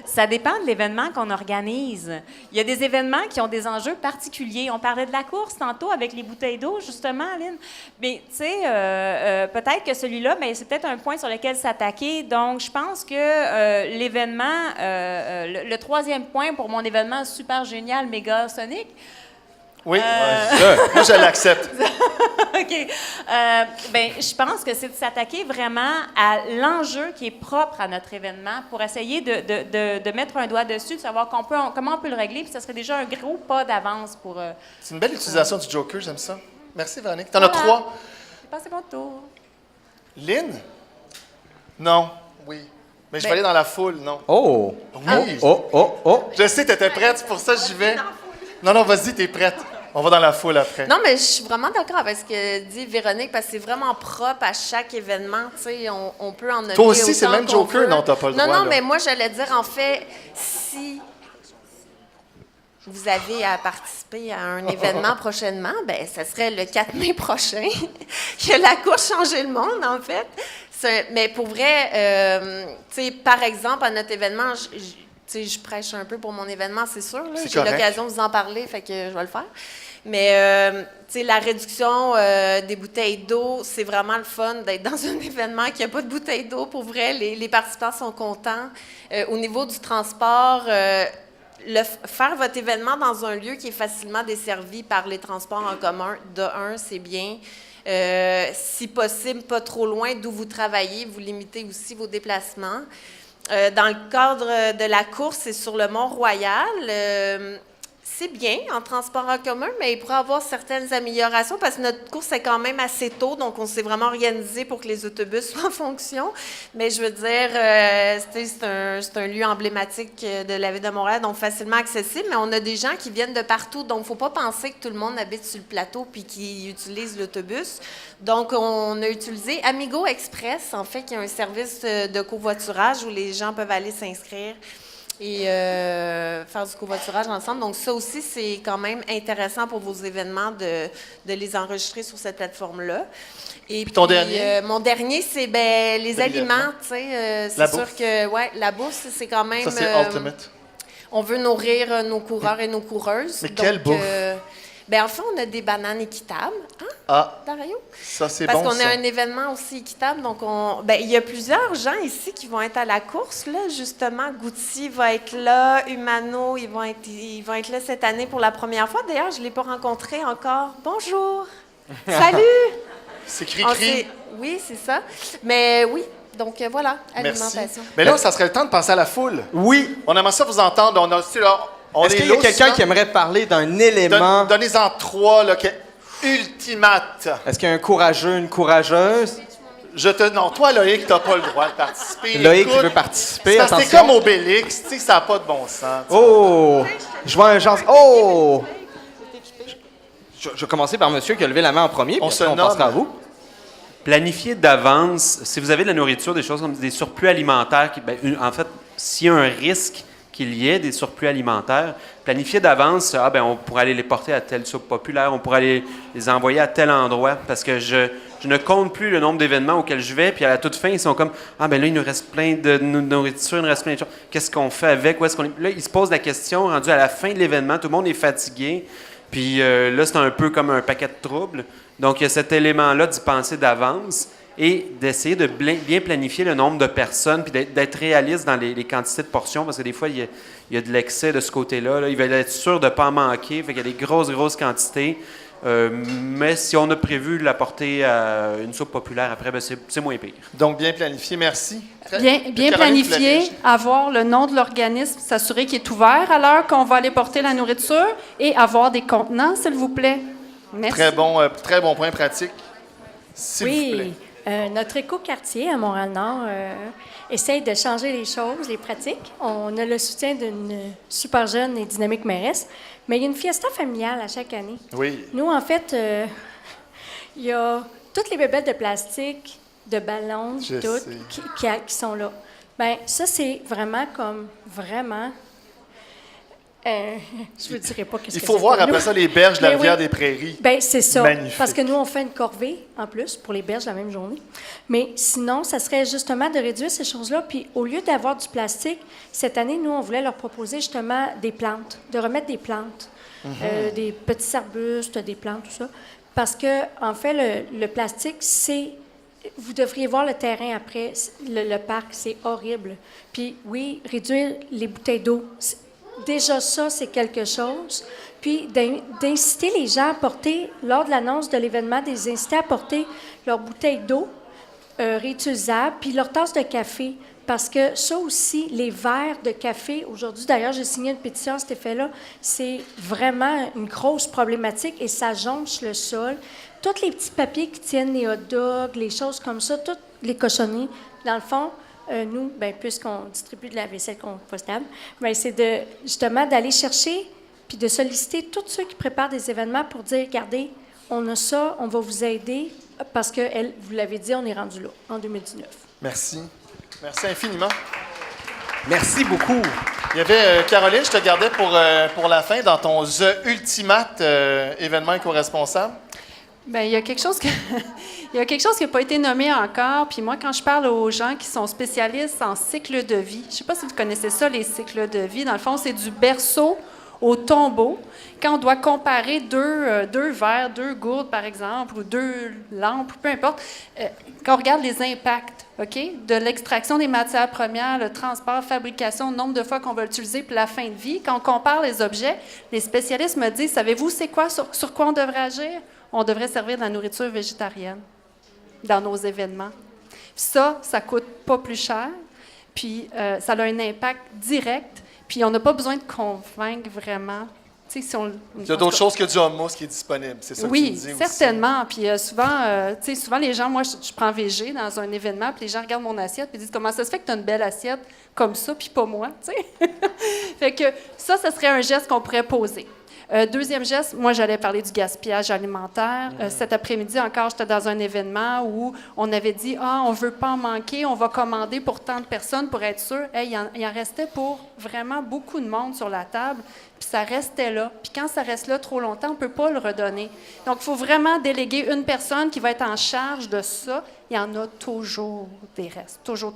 ça dépend de l'événement qu'on organise. Il y a des événements qui ont des enjeux particuliers. On parlait de la course tantôt avec les bouteilles d'eau, justement, Aline. Mais, tu sais, peut-être que celui-là, mais c'est peut-être un point sur lequel s'attaquer. Donc, je pense que l'événement, le troisième point pour mon événement super génial, méga sonique, Oui, moi, je l'accepte. OK. Ben, je pense que c'est de s'attaquer vraiment à l'enjeu qui est propre à notre événement pour essayer de mettre un doigt dessus, de savoir comment on peut le régler, puis ça serait déjà un gros pas d'avance pour... C'est une belle utilisation du Joker, j'aime ça. Merci, Véronique. T'en as 3. J'ai passé mon tour. Lynn? Non. Oui. Mais je vais aller dans la foule, non. Oh! Oui. Oh! Je sais, t'étais prête, c'est pour ça que j'y vais. Non, vas-y, t'es prête. On va dans la foule après. Non, mais je suis vraiment d'accord avec ce que dit Véronique, parce que c'est vraiment propre à chaque événement. Tu sais, on peut en nommer. Toi aussi, c'est le autant même qu'on Joker? veut. Non, t'as pas le droit. Non, là. mais moi, j'allais dire, en fait, si vous avez à participer à un événement prochainement, ben ça serait le 4 mai prochain que la course Changer le monde, en fait. Mais pour vrai, tu sais, par exemple, à notre événement, je prêche un peu pour mon événement, c'est sûr. Là. J'ai l'occasion de vous en parler, fait que je vais le faire. Mais, tu sais, la réduction des bouteilles d'eau, c'est vraiment le fun d'être dans un événement qui n'a pas de bouteilles d'eau. Pour vrai, les participants sont contents. Au niveau du transport, faire votre événement dans un lieu qui est facilement desservi par les transports en commun, de un, c'est bien. Si possible, pas trop loin d'où vous travaillez, vous limitez aussi vos déplacements. Dans le cadre de la course, c'est sur le Mont-Royal. C'est bien en transport en commun, mais il pourrait y avoir certaines améliorations parce que notre course est quand même assez tôt, donc on s'est vraiment organisé pour que les autobus soient en fonction. Mais je veux dire, c'est un lieu emblématique de la ville de Montréal, donc facilement accessible, mais on a des gens qui viennent de partout, donc il ne faut pas penser que tout le monde habite sur le plateau puis qu'ils utilisent l'autobus. Donc, on a utilisé Amigo Express, en fait, qui est un service de covoiturage où les gens peuvent aller s'inscrire et faire du covoiturage ensemble. Donc, ça aussi, c'est quand même intéressant pour vos événements de les enregistrer sur cette plateforme-là. Et puis, ton dernier? Mon dernier, c'est les aliments. Tu sais, c'est sûr bouffe. que la bouffe, c'est quand même... Ça, c'est Ultimate. On veut nourrir nos coureurs et nos coureuses. Mais quelle bouffe? En fait, on a des bananes équitables. Hein, Ah, Dario? ça, c'est Parce bon, qu'on ça. a un événement aussi équitable. Donc, il y a plusieurs gens ici qui vont être à la course. Là, justement, Goutti va être là, Humano, ils vont être là cette année pour la première fois. D'ailleurs, je ne l'ai pas rencontré encore. Bonjour! Salut! C'est cri-cri. Oui, c'est ça. Mais oui, donc voilà, Merci. alimentation. Mais là, ça serait le temps de passer à la foule. Oui! On aimerait ça vous entendre. On a aussi, là, on Est-ce est qu'il y a là quelqu'un souvent. qui aimerait parler d'un élément? Donnez-en 3, là, ultimate. Est-ce qu'il y a un courageux, une courageuse? Non, toi, Loïc, t'as pas le droit de participer. Loïc Écoute, veut participer, c'est parce que attention. c'est comme Obélix, tu sais, ça n'a pas de bon sens. Oh! Je vois un genre... Oh! Je vais commencer par monsieur qui a levé la main en premier, puis On après, se on nomme. passera à vous. Planifier d'avance, si vous avez de la nourriture, des choses comme des surplus alimentaires, en fait, s'il y a un risque qu'il y ait des surplus alimentaires, planifier d'avance, on pourrait aller les porter à telle soupe populaire, on pourrait aller les envoyer à tel endroit, parce que je ne compte plus le nombre d'événements auxquels je vais, puis à la toute fin, ils sont comme, là, il nous reste plein de nourriture, il nous reste plein de choses, qu'est-ce qu'on fait avec, où est-ce qu'on est? Là, ils se posent la question, rendu à la fin de l'événement, tout le monde est fatigué, puis là, c'est un peu comme un paquet de troubles. Donc, il y a cet élément-là d'y penser d'avance. et d'essayer de bien planifier le nombre de personnes, puis d'être réaliste dans les quantités de portions, parce que des fois, il y a de l'excès de ce côté-là. Là. Ils veulent être sûrs de ne pas en manquer, fait qu'il y a des grosses quantités. Mais si on a prévu de l'apporter à une soupe populaire après, ben c'est moins pire. Donc, bien planifié, merci. Bien Caroline, planifié, tu l'as dit. avoir le nom de l'organisme, s'assurer qu'il est ouvert à l'heure qu'on va aller porter la nourriture et avoir des contenants, s'il vous plaît. Merci. Très bon point pratique. S'il vous plaît. Oui, notre écoquartier à Montréal-Nord essaye de changer les choses, les pratiques. On a le soutien d'une super jeune et dynamique mairesse, mais il y a une fiesta familiale à chaque année. Oui. Nous, en fait, il y a toutes les bébêtes de plastique, de ballons, Je toutes, sais. qui sont là. Bien, ça, c'est vraiment je ne vous dirai pas qu'est-ce Il que faut c'est voir pour après nous. ça les berges de la Mais rivière oui. des Prairies. Bien, c'est ça. Magnifique. Parce que nous, on fait une corvée, en plus, pour les berges la même journée. Mais sinon, ça serait justement de réduire ces choses-là. Puis, au lieu d'avoir du plastique, cette année, nous, on voulait leur proposer justement des plantes, de remettre des plantes, des petits arbustes, des plantes, tout ça. Parce que, en fait, le plastique, c'est... Vous devriez voir le terrain après, le parc, c'est horrible. Puis, oui, réduire les bouteilles d'eau. Déjà, ça, c'est quelque chose. Puis, d'inciter les gens à porter, lors de l'annonce de l'événement, des inciter à porter leurs bouteilles d'eau réutilisables, puis leurs tasses de café. Parce que ça aussi, les verres de café, aujourd'hui, d'ailleurs, j'ai signé une pétition à cet effet-là, c'est vraiment une grosse problématique et ça jonche le sol. Tous les petits papiers qui tiennent les hot dogs, les choses comme ça, toutes les cochonneries, dans le fond, nous, ben, puisqu'on distribue de la vaisselle compostable, ben, c'est justement d'aller chercher puis de solliciter tous ceux qui préparent des événements pour dire, regardez, on a ça, on va vous aider, parce que, vous l'avez dit, on est rendu là, en 2019. Merci. Merci infiniment. Merci beaucoup. Il y avait, Caroline, je te gardais pour la fin dans ton The Ultimate événement éco-responsable. Bien, il y a quelque chose il y a quelque chose qui n'a pas été nommé encore. Puis moi, quand je parle aux gens qui sont spécialistes en cycle de vie, je ne sais pas si vous connaissez ça, les cycles de vie. Dans le fond, c'est du berceau au tombeau. Quand on doit comparer deux verres, 2 gourdes, par exemple, ou 2 lampes, peu importe, quand on regarde les impacts, OK, de l'extraction des matières premières, le transport, fabrication, le nombre de fois qu'on va l'utiliser, puis la fin de vie, quand on compare les objets, les spécialistes me disent, savez-vous c'est quoi, sur quoi on devrait agir? On devrait servir de la nourriture végétarienne dans nos événements. Ça coûte pas plus cher, puis ça a un impact direct, puis on n'a pas besoin de convaincre vraiment. Si il y a d'autres choses que du hummus qui est disponible, c'est ça que tu me dis aussi. Certainement. Puis souvent, les gens, moi, je prends végé dans un événement, puis les gens regardent mon assiette, puis disent « Comment ça se fait que tu as une belle assiette comme ça, puis pas moi? » Fait que ça serait un geste qu'on pourrait poser. Deuxième geste, moi, j'allais parler du gaspillage alimentaire. Cet après-midi encore, j'étais dans un événement où on avait dit « Ah, on ne veut pas en manquer, on va commander pour tant de personnes pour être sûr. » Il en restait pour vraiment beaucoup de monde sur la table, puis ça restait là. Puis quand ça reste là trop longtemps, on ne peut pas le redonner. Donc, il faut vraiment déléguer une personne qui va être en charge de ça. Il y en a toujours des restes, toujours.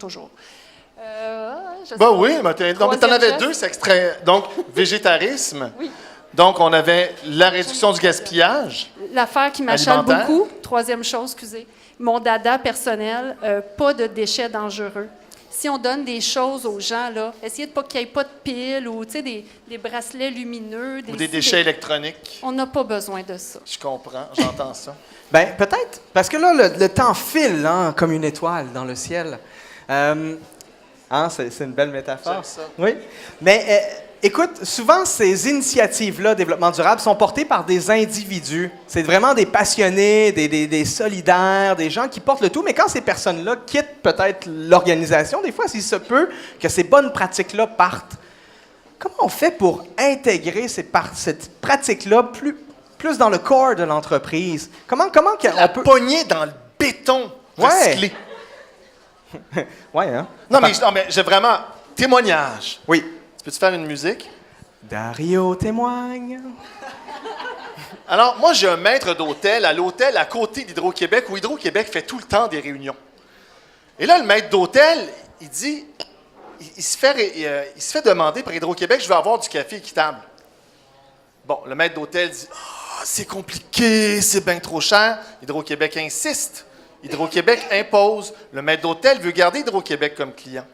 Oui, mais t'en avais 2, c'est extrait. Donc, végétarisme. Oui. Donc, on avait la réduction du gaspillage. L'affaire qui m'achale Alimentaire. beaucoup, troisième chose, excusez, mon dada personnel, pas de déchets dangereux. Si on donne des choses aux gens, là, essayez de pas qu'il n'y ait pas de piles ou des bracelets lumineux. Ou des déchets électroniques. On n'a pas besoin de ça. Je comprends, j'entends ça. Ben peut-être, parce que là, le temps file comme une étoile dans le ciel. C'est une belle métaphore. J'aime ça. Oui, mais écoute, souvent, ces initiatives-là, développement durable, sont portées par des individus. C'est vraiment des passionnés, des solidaires, des gens qui portent le tout. Mais quand ces personnes-là quittent peut-être l'organisation, des fois, s'il se peut que ces bonnes pratiques-là partent, comment on fait pour intégrer cette pratique-là plus dans le corps de l'entreprise? Comment La poignée dans le béton recyclé. Ouais, hein? Non, mais j'ai vraiment... Témoignage. Oui. Peux-tu faire une musique? Dario témoigne. Alors, moi, j'ai un maître d'hôtel à l'hôtel à côté d'Hydro-Québec, où Hydro-Québec fait tout le temps des réunions. Et là, le maître d'hôtel, il dit... Il se fait demander par Hydro-Québec, je veux avoir du café équitable. Bon, le maître d'hôtel dit, c'est compliqué, c'est bien trop cher. Hydro-Québec insiste. Hydro-Québec impose. Le maître d'hôtel veut garder Hydro-Québec comme client.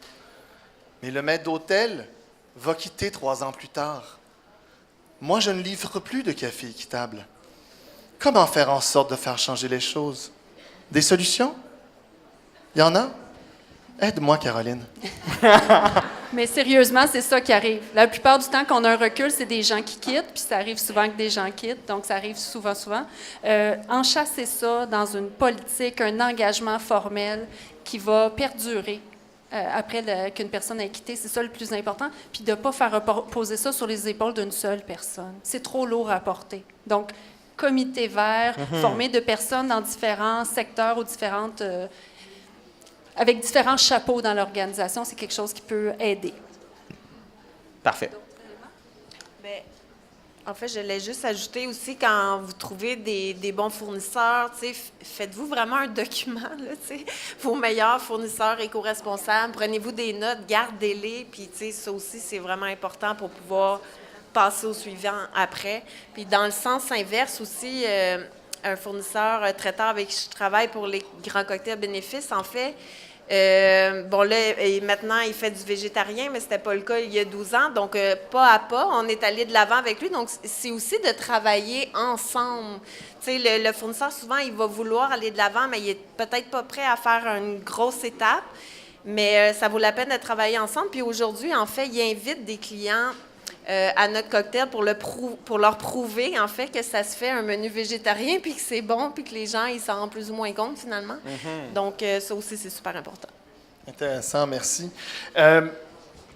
Mais le maître d'hôtel va quitter 3 ans plus tard. Moi, je ne livre plus de café équitable. Comment faire en sorte de faire changer les choses? Des solutions? Il y en a? Aide-moi, Caroline. Mais sérieusement, c'est ça qui arrive. La plupart du temps qu'on a un recul, c'est des gens qui quittent, puis ça arrive souvent que des gens quittent, donc ça arrive souvent. Enchasser ça dans une politique, un engagement formel qui va perdurer après qu'une personne ait quitté, c'est ça le plus important, puis de ne pas faire reposer ça sur les épaules d'une seule personne. C'est trop lourd à porter. Donc, comité vert, formé de personnes dans différents secteurs ou différentes... avec différents chapeaux dans l'organisation, c'est quelque chose qui peut aider. Parfait. Bien, en fait, je l'ai juste ajouté aussi, quand vous trouvez des bons fournisseurs, faites-vous vraiment un document, là, vos meilleurs fournisseurs éco-responsables, prenez-vous des notes, gardez-les, puis ça aussi, c'est vraiment important pour pouvoir passer au suivant après. Puis dans le sens inverse aussi, un fournisseur traiteur avec qui je travaille pour les grands cocktails bénéfices, en fait, bon là, maintenant, il fait du végétarien, mais c'était pas le cas il y a 12 ans. Donc, pas à pas, on est allé de l'avant avec lui. Donc, c'est aussi de travailler ensemble. Tu sais, le fournisseur, souvent, il va vouloir aller de l'avant, mais il est peut-être pas prêt à faire une grosse étape. Mais ça vaut la peine de travailler ensemble. Puis aujourd'hui, en fait, il invite des clients à notre cocktail pour leur prouver, en fait, que ça se fait un menu végétarien, puis que c'est bon, puis que les gens, ils s'en rendent plus ou moins compte, finalement. Donc, ça aussi, c'est super important. Intéressant, merci.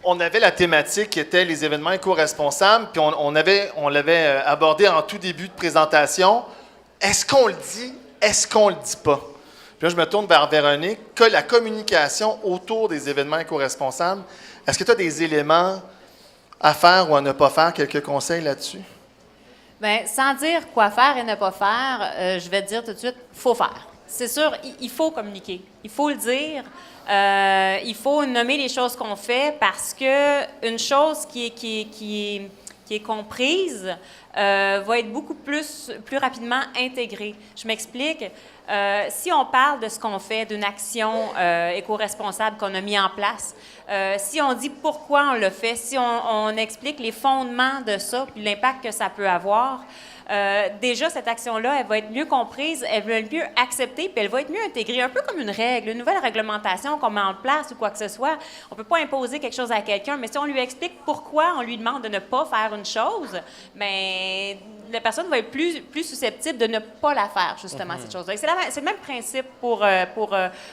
On avait la thématique qui était les événements éco-responsables, puis on l'avait abordé en tout début de présentation. Est-ce qu'on le dit? Est-ce qu'on le dit pas? Puis là, je me tourne vers Véronique. Que la communication autour des événements éco-responsables, est-ce que tu as des éléments à faire ou à ne pas faire? Quelques conseils là-dessus? Bien, sans dire quoi faire et ne pas faire, je vais te dire tout de suite, il faut faire. C'est sûr, il faut communiquer. Il faut le dire. Il faut nommer les choses qu'on fait parce que une chose qui est comprise va être beaucoup plus rapidement intégrée. Je m'explique. Si on parle de ce qu'on fait, d'une action éco-responsable qu'on a mis en place, si on dit pourquoi on le fait, si on explique les fondements de ça, puis l'impact que ça peut avoir, déjà, cette action-là, elle va être mieux comprise, elle va être mieux acceptée, puis elle va être mieux intégrée, un peu comme une règle, une nouvelle réglementation qu'on met en place ou quoi que ce soit. On ne peut pas imposer quelque chose à quelqu'un, mais si on lui explique pourquoi on lui demande de ne pas faire une chose, bien, la personne va être plus susceptible de ne pas la faire, justement, cette chose-là. C'est le même principe pour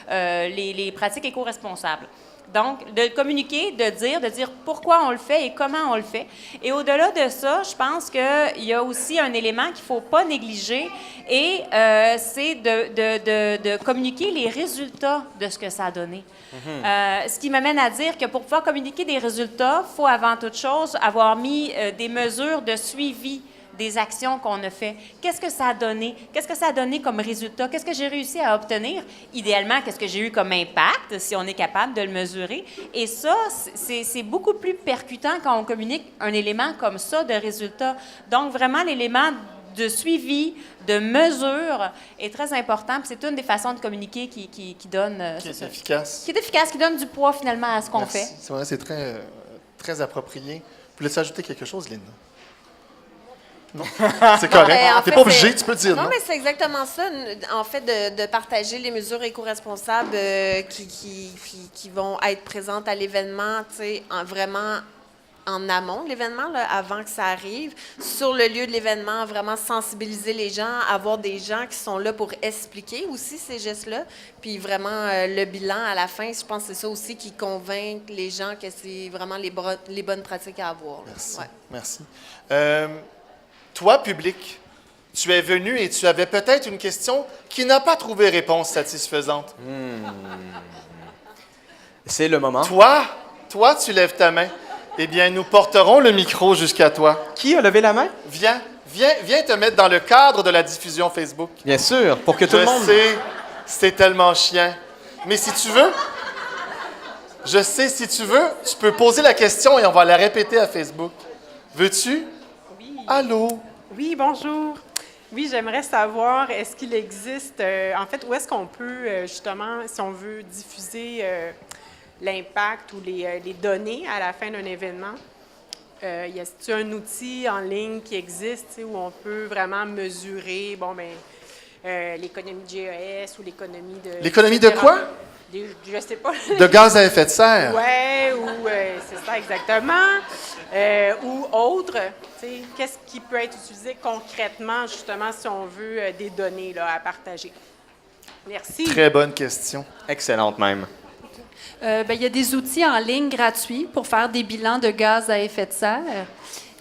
les pratiques éco-responsables. Donc, de communiquer, de dire pourquoi on le fait et comment on le fait. Et au-delà de ça, je pense qu'il y a aussi un élément qu'il ne faut pas négliger et c'est de communiquer les résultats de ce que ça a donné. Ce qui m'amène à dire que pour pouvoir communiquer des résultats, il faut avant toute chose avoir mis des mesures de suivi des actions qu'on a fait. Qu'est-ce que ça a donné? Qu'est-ce que ça a donné comme résultat? Qu'est-ce que j'ai réussi à obtenir? Idéalement, qu'est-ce que j'ai eu comme impact, si on est capable de le mesurer? Et ça, c'est beaucoup plus percutant quand on communique un élément comme ça de résultat. Donc, vraiment, l'élément de suivi, de mesure est très important. Puis c'est une des façons de communiquer qui donne... qui est efficace. Qui est efficace, qui donne du poids, finalement, à ce qu'on fait. C'est vrai, c'est très, très approprié. Voulais-tu ajouter quelque chose, Lynn? Non, c'est correct. Tu n'es pas obligé, tu peux dire non. Non, mais c'est exactement ça, en fait, de partager les mesures éco-responsables qui vont être présentes à l'événement, tu sais, vraiment en amont de l'événement, là, avant que ça arrive. Sur le lieu de l'événement, vraiment sensibiliser les gens, avoir des gens qui sont là pour expliquer aussi ces gestes-là. Puis vraiment, le bilan à la fin, je pense que c'est ça aussi qui convainc les gens que c'est vraiment les bonnes pratiques à avoir. Là. Merci. Ouais. Merci. Toi, public, tu es venu et tu avais peut-être une question qui n'a pas trouvé réponse satisfaisante. C'est le moment. Toi, tu lèves ta main. Eh bien, nous porterons le micro jusqu'à toi. Qui a levé la main? Viens te mettre dans le cadre de la diffusion Facebook. Bien sûr, pour que tout le monde... Je sais, c'est tellement chiant. Mais si tu veux, tu peux poser la question et on va la répéter à Facebook. Veux-tu? Oui. Allô? Oui, bonjour. Oui, j'aimerais savoir, est-ce qu'il existe, en fait, où est-ce qu'on peut, justement, si on veut diffuser l'impact ou les données à la fin d'un événement, y a-t-il un outil en ligne qui existe, tu sais, où on peut vraiment mesurer, l'économie de GES ou l'économie de... L'économie de quoi? Je sais pas. De gaz à effet de serre. Oui, ou c'est ça exactement. Ou autre, tu sais, qu'est-ce qui peut être utilisé concrètement, justement, si on veut des données là, à partager? Merci. Très bonne question. Excellente même. Il y a des outils en ligne gratuits pour faire des bilans de gaz à effet de serre.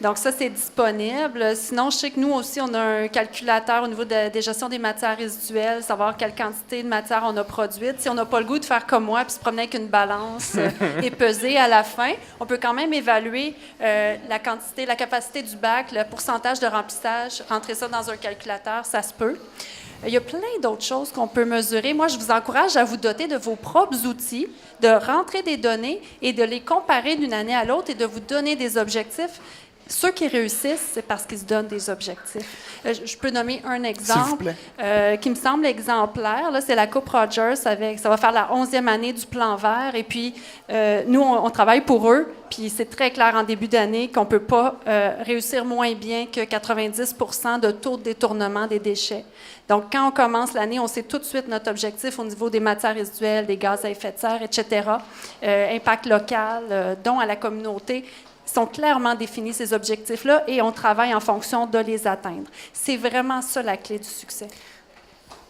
Donc, ça, c'est disponible. Sinon, je sais que nous aussi, on a un calculateur au niveau des gestions des matières résiduelles, savoir quelle quantité de matière on a produite. Si on n'a pas le goût de faire comme moi puis se promener avec une balance et peser à la fin, on peut quand même évaluer la quantité, la capacité du bac, le pourcentage de remplissage, rentrer ça dans un calculateur, ça se peut. Il y a plein d'autres choses qu'on peut mesurer. Moi, je vous encourage à vous doter de vos propres outils, de rentrer des données et de les comparer d'une année à l'autre et de vous donner des objectifs. Ceux qui réussissent, c'est parce qu'ils se donnent des objectifs. Je peux nommer un exemple qui me semble exemplaire. Là, c'est la Coupe Rogers. Ça va faire la 11e année du plan vert. Et puis, nous, on travaille pour eux. Puis, c'est très clair en début d'année qu'on ne peut pas réussir moins bien que 90 % de taux de détournement des déchets. Donc, quand on commence l'année, on sait tout de suite notre objectif au niveau des matières résiduelles, des gaz à effet de serre, etc. Impact local, dons à la communauté. Sont clairement définis ces objectifs-là et on travaille en fonction de les atteindre. C'est vraiment ça la clé du succès.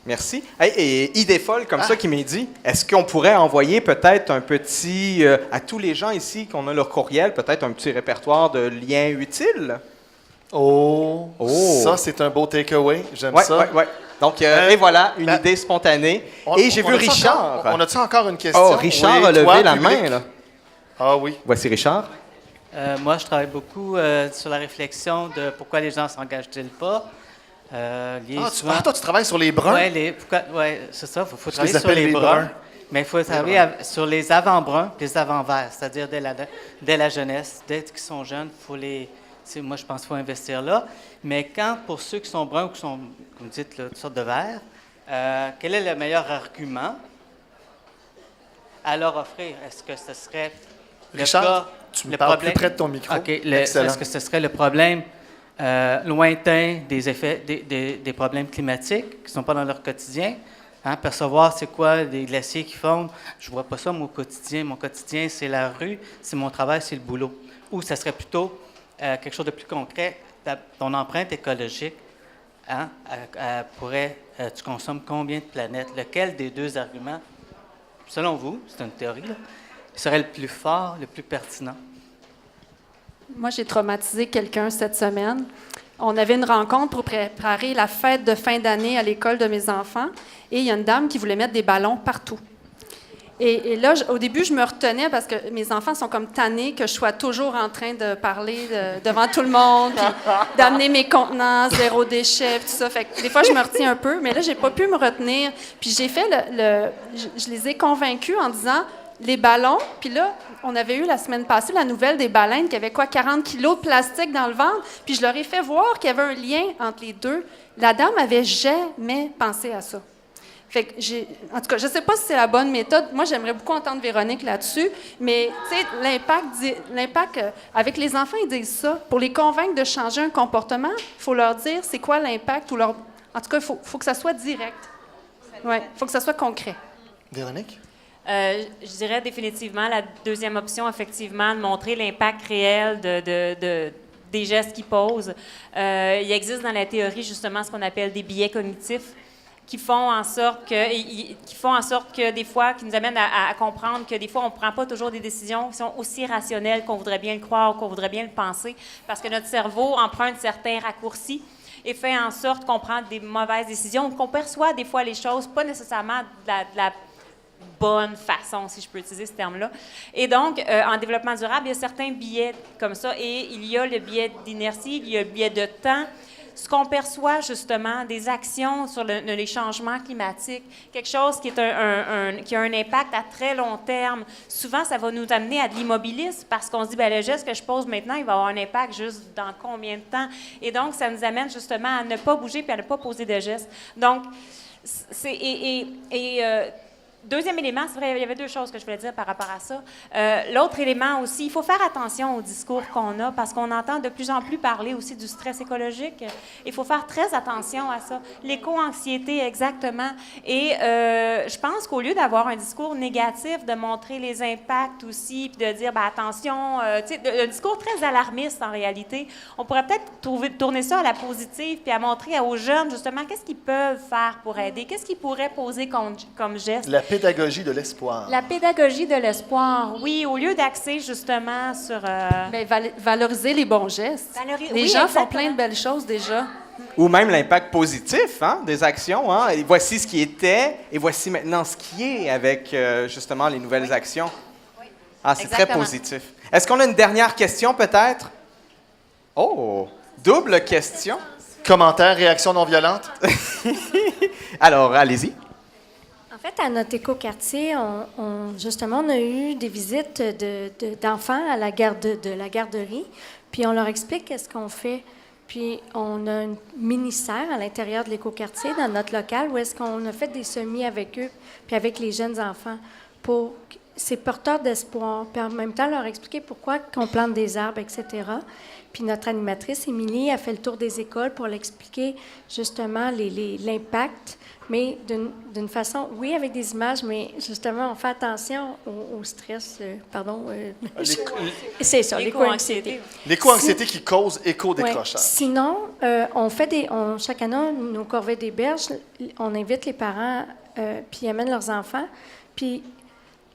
Merci. Hey, et idée folle comme ça qui m'est dit, est-ce qu'on pourrait envoyer peut-être un petit, à tous les gens ici qu'on a leur courriel, peut-être un petit répertoire de liens utiles? Oh. Ça, c'est un beau takeaway. J'aime ça. Oui. Donc, et voilà, une idée spontanée. Et j'ai vu Richard. On a-tu encore une question? Oh, Richard a levé la main, là. Ah oui. Voici Richard. Moi, je travaille beaucoup sur la réflexion de pourquoi les gens ne s'engagent-ils pas. Toi, tu travailles sur les bruns? Oui, c'est ça. Il faut travailler sur les bruns. Mais il faut travailler sur les avant-bruns et les avant-verts, c'est-à-dire dès la jeunesse. Dès qu'ils sont jeunes, moi, je pense qu'il faut investir là. Mais pour ceux qui sont bruns ou qui sont, comme vous dites, là, toutes sortes de verts, quel est le meilleur argument à leur offrir? Est-ce que ce serait Richard, tu me parles plus près de ton micro. OK. Est-ce que ce serait le problème lointain des effets des problèmes climatiques qui ne sont pas dans leur quotidien? Percevoir c'est quoi des glaciers qui fondent. Je ne vois pas ça, mon quotidien. Mon quotidien, c'est la rue, c'est mon travail, c'est le boulot. Ou ça serait plutôt quelque chose de plus concret. Ton empreinte écologique, tu consommes combien de planètes? Lequel des deux arguments, selon vous, c'est une théorie, là, serait le plus fort, le plus pertinent? Moi, j'ai traumatisé quelqu'un cette semaine. On avait une rencontre pour préparer la fête de fin d'année à l'école de mes enfants et il y a une dame qui voulait mettre des ballons partout. Et là, au début, je me retenais parce que mes enfants sont comme tannés que je sois toujours en train de parler devant tout le monde, puis d'amener mes contenants, zéro déchet, puis tout ça. Fait que des fois, je me retiens un peu, mais là, j'ai pas pu me retenir. Puis j'ai fait je les ai convaincus en disant les ballons, puis là, on avait eu la semaine passée la nouvelle des baleines qui avaient 40 kilos de plastique dans le ventre, puis je leur ai fait voir qu'il y avait un lien entre les deux. La dame n'avait jamais pensé à ça. Fait que en tout cas, je ne sais pas si c'est la bonne méthode. Moi, j'aimerais beaucoup entendre Véronique là-dessus, mais tu sais, l'impact avec les enfants, ils disent ça. Pour les convaincre de changer un comportement, il faut leur dire c'est quoi l'impact en tout cas, il faut que ça soit direct. Oui, il faut que ça soit concret. Véronique? Je dirais définitivement la deuxième option, effectivement, de montrer l'impact réel des gestes qu'ils posent. Il existe dans la théorie, justement, ce qu'on appelle des biais cognitifs qui font en sorte que des fois, qui nous amènent à comprendre que des fois, on ne prend pas toujours des décisions qui sont aussi rationnelles qu'on voudrait bien le croire ou qu'on voudrait bien le penser, parce que notre cerveau emprunte certains raccourcis et fait en sorte qu'on prend des mauvaises décisions, qu'on perçoit des fois les choses pas nécessairement de la bonne façon, si je peux utiliser ce terme-là. Et donc, en développement durable, il y a certains biais comme ça, et il y a le biais d'inertie, il y a le biais de temps. ce qu'on perçoit justement des actions sur les changements climatiques, quelque chose qui, est qui a un impact à très long terme, souvent ça va nous amener à de l'immobilisme parce qu'on se dit, bien, le geste que je pose maintenant, il va avoir un impact juste dans combien de temps? Et donc, ça nous amène justement à ne pas bouger puis à ne pas poser de gestes. Donc, deuxième élément, c'est vrai, il y avait deux choses que je voulais dire par rapport à ça. L'autre élément aussi, il faut faire attention au discours qu'on a parce qu'on entend de plus en plus parler aussi du stress écologique. Il faut faire très attention à ça. L'éco-anxiété, exactement. Et je pense qu'au lieu d'avoir un discours négatif, de montrer les impacts aussi, puis de dire, ben, attention, un discours très alarmiste en réalité, on pourrait peut-être tourner ça à la positive puis à montrer aux jeunes, justement, qu'est-ce qu'ils peuvent faire pour aider, qu'est-ce qu'ils pourraient poser comme geste. La pédagogie de l'espoir. La pédagogie de l'espoir, oui, au lieu d'axer justement sur... Bien, valoriser les bons gestes. Les gens font plein de belles choses déjà. Ou même l'impact positif des actions. Hein? Et voici ce qui était et voici maintenant ce qui est avec justement les nouvelles actions. Ah, c'est très positif. Est-ce qu'on a une dernière question peut-être? Oh, double question. Commentaires, réactions non violentes? Alors, allez-y. En fait, à notre écoquartier, justement, on a eu des visites d'enfants à la de la garderie, puis on leur explique qu'est-ce qu'on fait. Puis on a une mini-serre à l'intérieur de l'écoquartier, dans notre local, où est-ce qu'on a fait des semis avec eux, puis avec les jeunes enfants, pour ces porteurs d'espoir, puis en même temps leur expliquer pourquoi on plante des arbres, etc. Puis notre animatrice, Émilie, a fait le tour des écoles pour l'expliquer justement l'impact, mais d'une façon, oui, avec des images, mais justement, on fait attention au stress, c'est ça, l'éco-anxiété. L'éco-anxiété qui cause éco-décrochage. Ouais. Sinon, chaque année, nos corvées des berges, on invite les parents, puis ils amènent leurs enfants, puis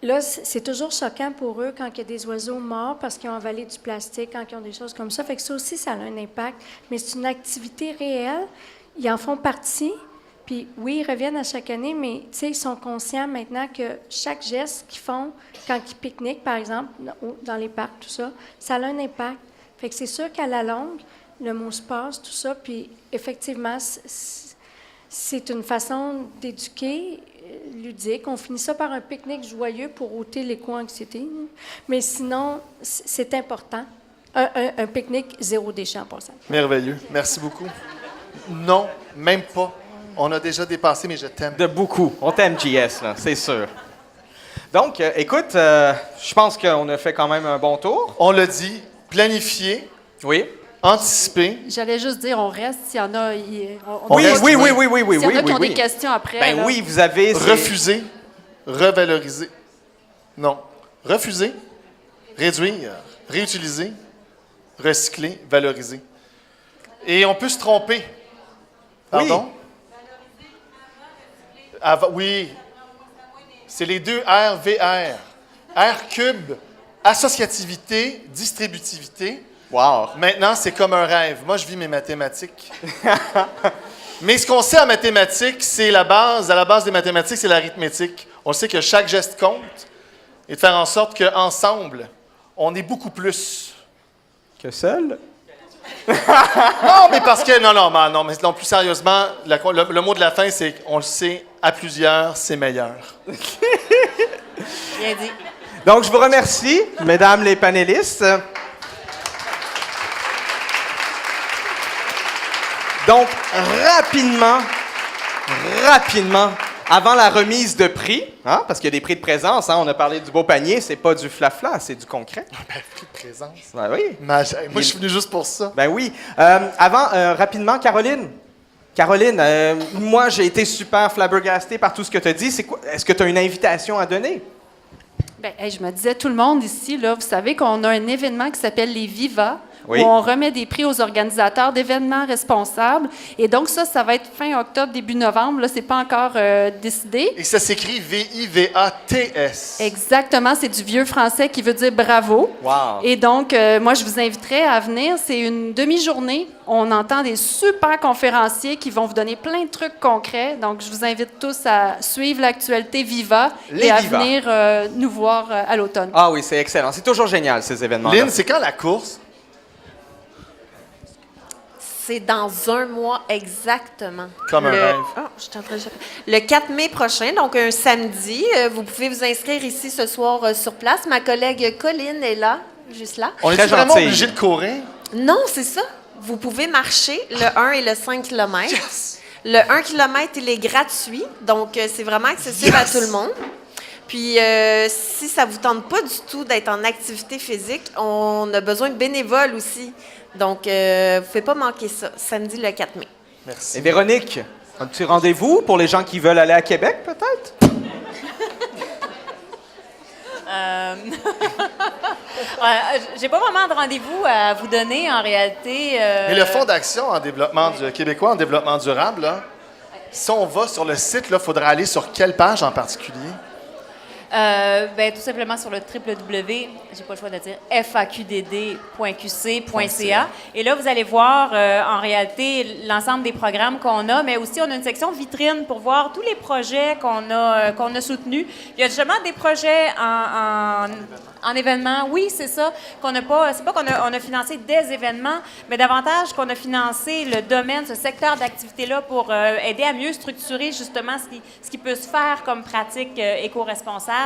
là, c'est toujours choquant pour eux quand il y a des oiseaux morts parce qu'ils ont avalé du plastique, quand ils ont des choses comme ça. Fait que ça aussi, ça a un impact. Mais c'est une activité réelle. Ils en font partie. Puis oui, ils reviennent à chaque année, mais ils sont conscients maintenant que chaque geste qu'ils font quand ils pique-niquent, par exemple, dans les parcs, tout ça, ça a un impact. Fait que c'est sûr qu'à la longue, le mot se passe, tout ça, puis effectivement, c'est une façon d'éduquer ludique. On finit ça par un pique-nique joyeux pour ôter l'éco-anxiété. Mais sinon, c'est important. Un pique-nique zéro déchet en passant. Merveilleux. Merci beaucoup. Non, même pas. On a déjà dépassé, mais je t'aime. De beaucoup. On t'aime, JS, là, c'est sûr. Donc, écoute, je pense qu'on a fait quand même un bon tour. On l'a dit, planifier. Oui. Anticiper. J'allais juste dire, on reste s'il y en a. Oui. S'il y en a qui ont des questions après. Ben là. oui, vous avez. Refuser, revaloriser. Non. Refuser, réduire, réutiliser, recycler, valoriser. Et on peut se tromper. Pardon? Oui. C'est les deux R, VR. R cube, associativité, distributivité. Wow. Maintenant, c'est comme un rêve. Moi, je vis mes mathématiques. Mais ce qu'on sait en mathématiques, c'est la base. À la base des mathématiques, c'est l'arithmétique. On sait que chaque geste compte et de faire en sorte qu'ensemble, on est beaucoup plus. Que seul? Non, mais parce que... Non, mais plus sérieusement, le mot de la fin, c'est qu'on le sait, à plusieurs, c'est meilleur. Bien dit. Donc, je vous remercie, mesdames les panélistes. Donc, rapidement, avant la remise de prix, parce qu'il y a des prix de présence, on a parlé du beau panier, c'est pas du flafla, c'est du concret. Prix de présence? Ben oui. Moi, je suis venu juste pour ça. Ben oui. Rapidement, Caroline, moi, j'ai été super flabbergastée par tout ce que tu as dit. Est-ce que tu as une invitation à donner? Bien, je me disais, tout le monde ici, là, vous savez qu'on a un événement qui s'appelle les Viva, oui. où on remet des prix aux organisateurs d'événements responsables. Et donc, ça va être fin octobre, début novembre. Là, c'est pas encore décidé. Et ça s'écrit V-I-V-A-T-S. Exactement, c'est du vieux français qui veut dire bravo. Wow. Et donc, moi, je vous inviterais à venir. C'est une demi-journée. On entend des super conférenciers qui vont vous donner plein de trucs concrets. Donc, je vous invite tous à suivre l'actualité Viva et à venir nous voir à l'automne. Ah oui, c'est excellent. C'est toujours génial, ces événements-là. Lynn, c'est quand la course? C'est dans un mois exactement. Comme un rêve. Je suis en train de... Le 4 mai prochain, donc un samedi. Vous pouvez vous inscrire ici ce soir sur place. Ma collègue Colline est là, juste là. On est Très vraiment gentil. obligé de courir? Non, c'est ça. Vous pouvez marcher le 1 et le 5 km. Le 1 km, il est gratuit, donc c'est vraiment accessible à tout le monde. Puis, si ça ne vous tente pas du tout d'être en activité physique, on a besoin de bénévoles aussi. Donc, vous ne pouvez pas manquer ça, samedi le 4 mai. Merci. Et Véronique, un petit rendez-vous pour les gens qui veulent aller à Québec, peut-être? J'ai pas vraiment de rendez-vous à vous donner en réalité. Mais le Fonds d'action en développement québécois en développement durable, là, si on va sur le site, il faudra aller sur quelle page en particulier? Tout simplement sur le www, j'ai pas le choix de dire, faqdd.qc.ca. Et là, vous allez voir en réalité l'ensemble des programmes qu'on a, mais aussi on a une section vitrine pour voir tous les projets qu'on a soutenus. Il y a justement des projets en événements, oui, c'est ça, qu'on n'a pas, c'est pas qu'on a financé des événements, mais davantage qu'on a financé le domaine, ce secteur d'activité-là pour aider à mieux structurer justement ce qui peut se faire comme pratique éco-responsable.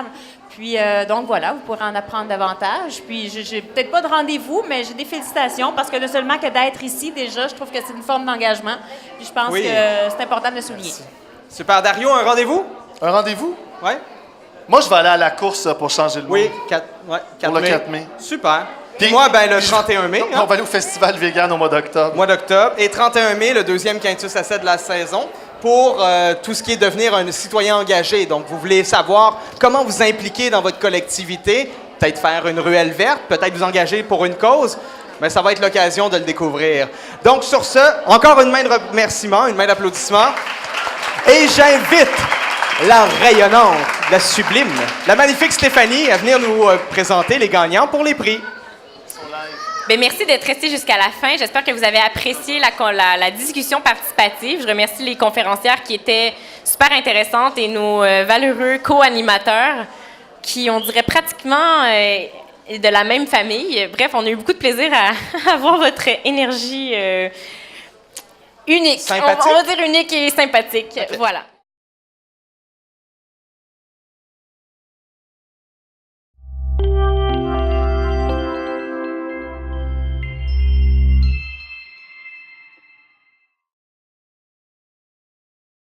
Puis, donc voilà, vous pourrez en apprendre davantage. Puis, j'ai peut-être pas de rendez-vous, mais j'ai des félicitations parce que non seulement que d'être ici, déjà, je trouve que c'est une forme d'engagement. Puis, je pense que c'est important de le souligner. Merci. Super. Dario, un rendez-vous? Un rendez-vous? Oui. Moi, je vais aller à la course pour changer le monde. Oui, 4 Pour le 4 mai. Super. Puis moi, le 31 mai. On va aller au Festival Vegan au mois d'octobre. Mois d'octobre. Et 31 mai, le deuxième Quintus à 7 de la saison, pour tout ce qui est devenir un citoyen engagé. Donc, vous voulez savoir comment vous impliquer dans votre collectivité, peut-être faire une ruelle verte, peut-être vous engager pour une cause. Mais ça va être l'occasion de le découvrir. Donc, sur ce, encore une main de remerciement, une main d'applaudissement. Et j'invite la rayonnante, la sublime, la magnifique Stéphanie à venir nous présenter les gagnants pour les prix. Bien, merci d'être resté jusqu'à la fin. J'espère que vous avez apprécié la discussion participative. Je remercie les conférencières qui étaient super intéressantes et nos valeureux co-animateurs qui, on dirait, pratiquement de la même famille. Bref, on a eu beaucoup de plaisir à avoir votre énergie unique. Sympathique? On va dire unique et sympathique. Okay. Voilà.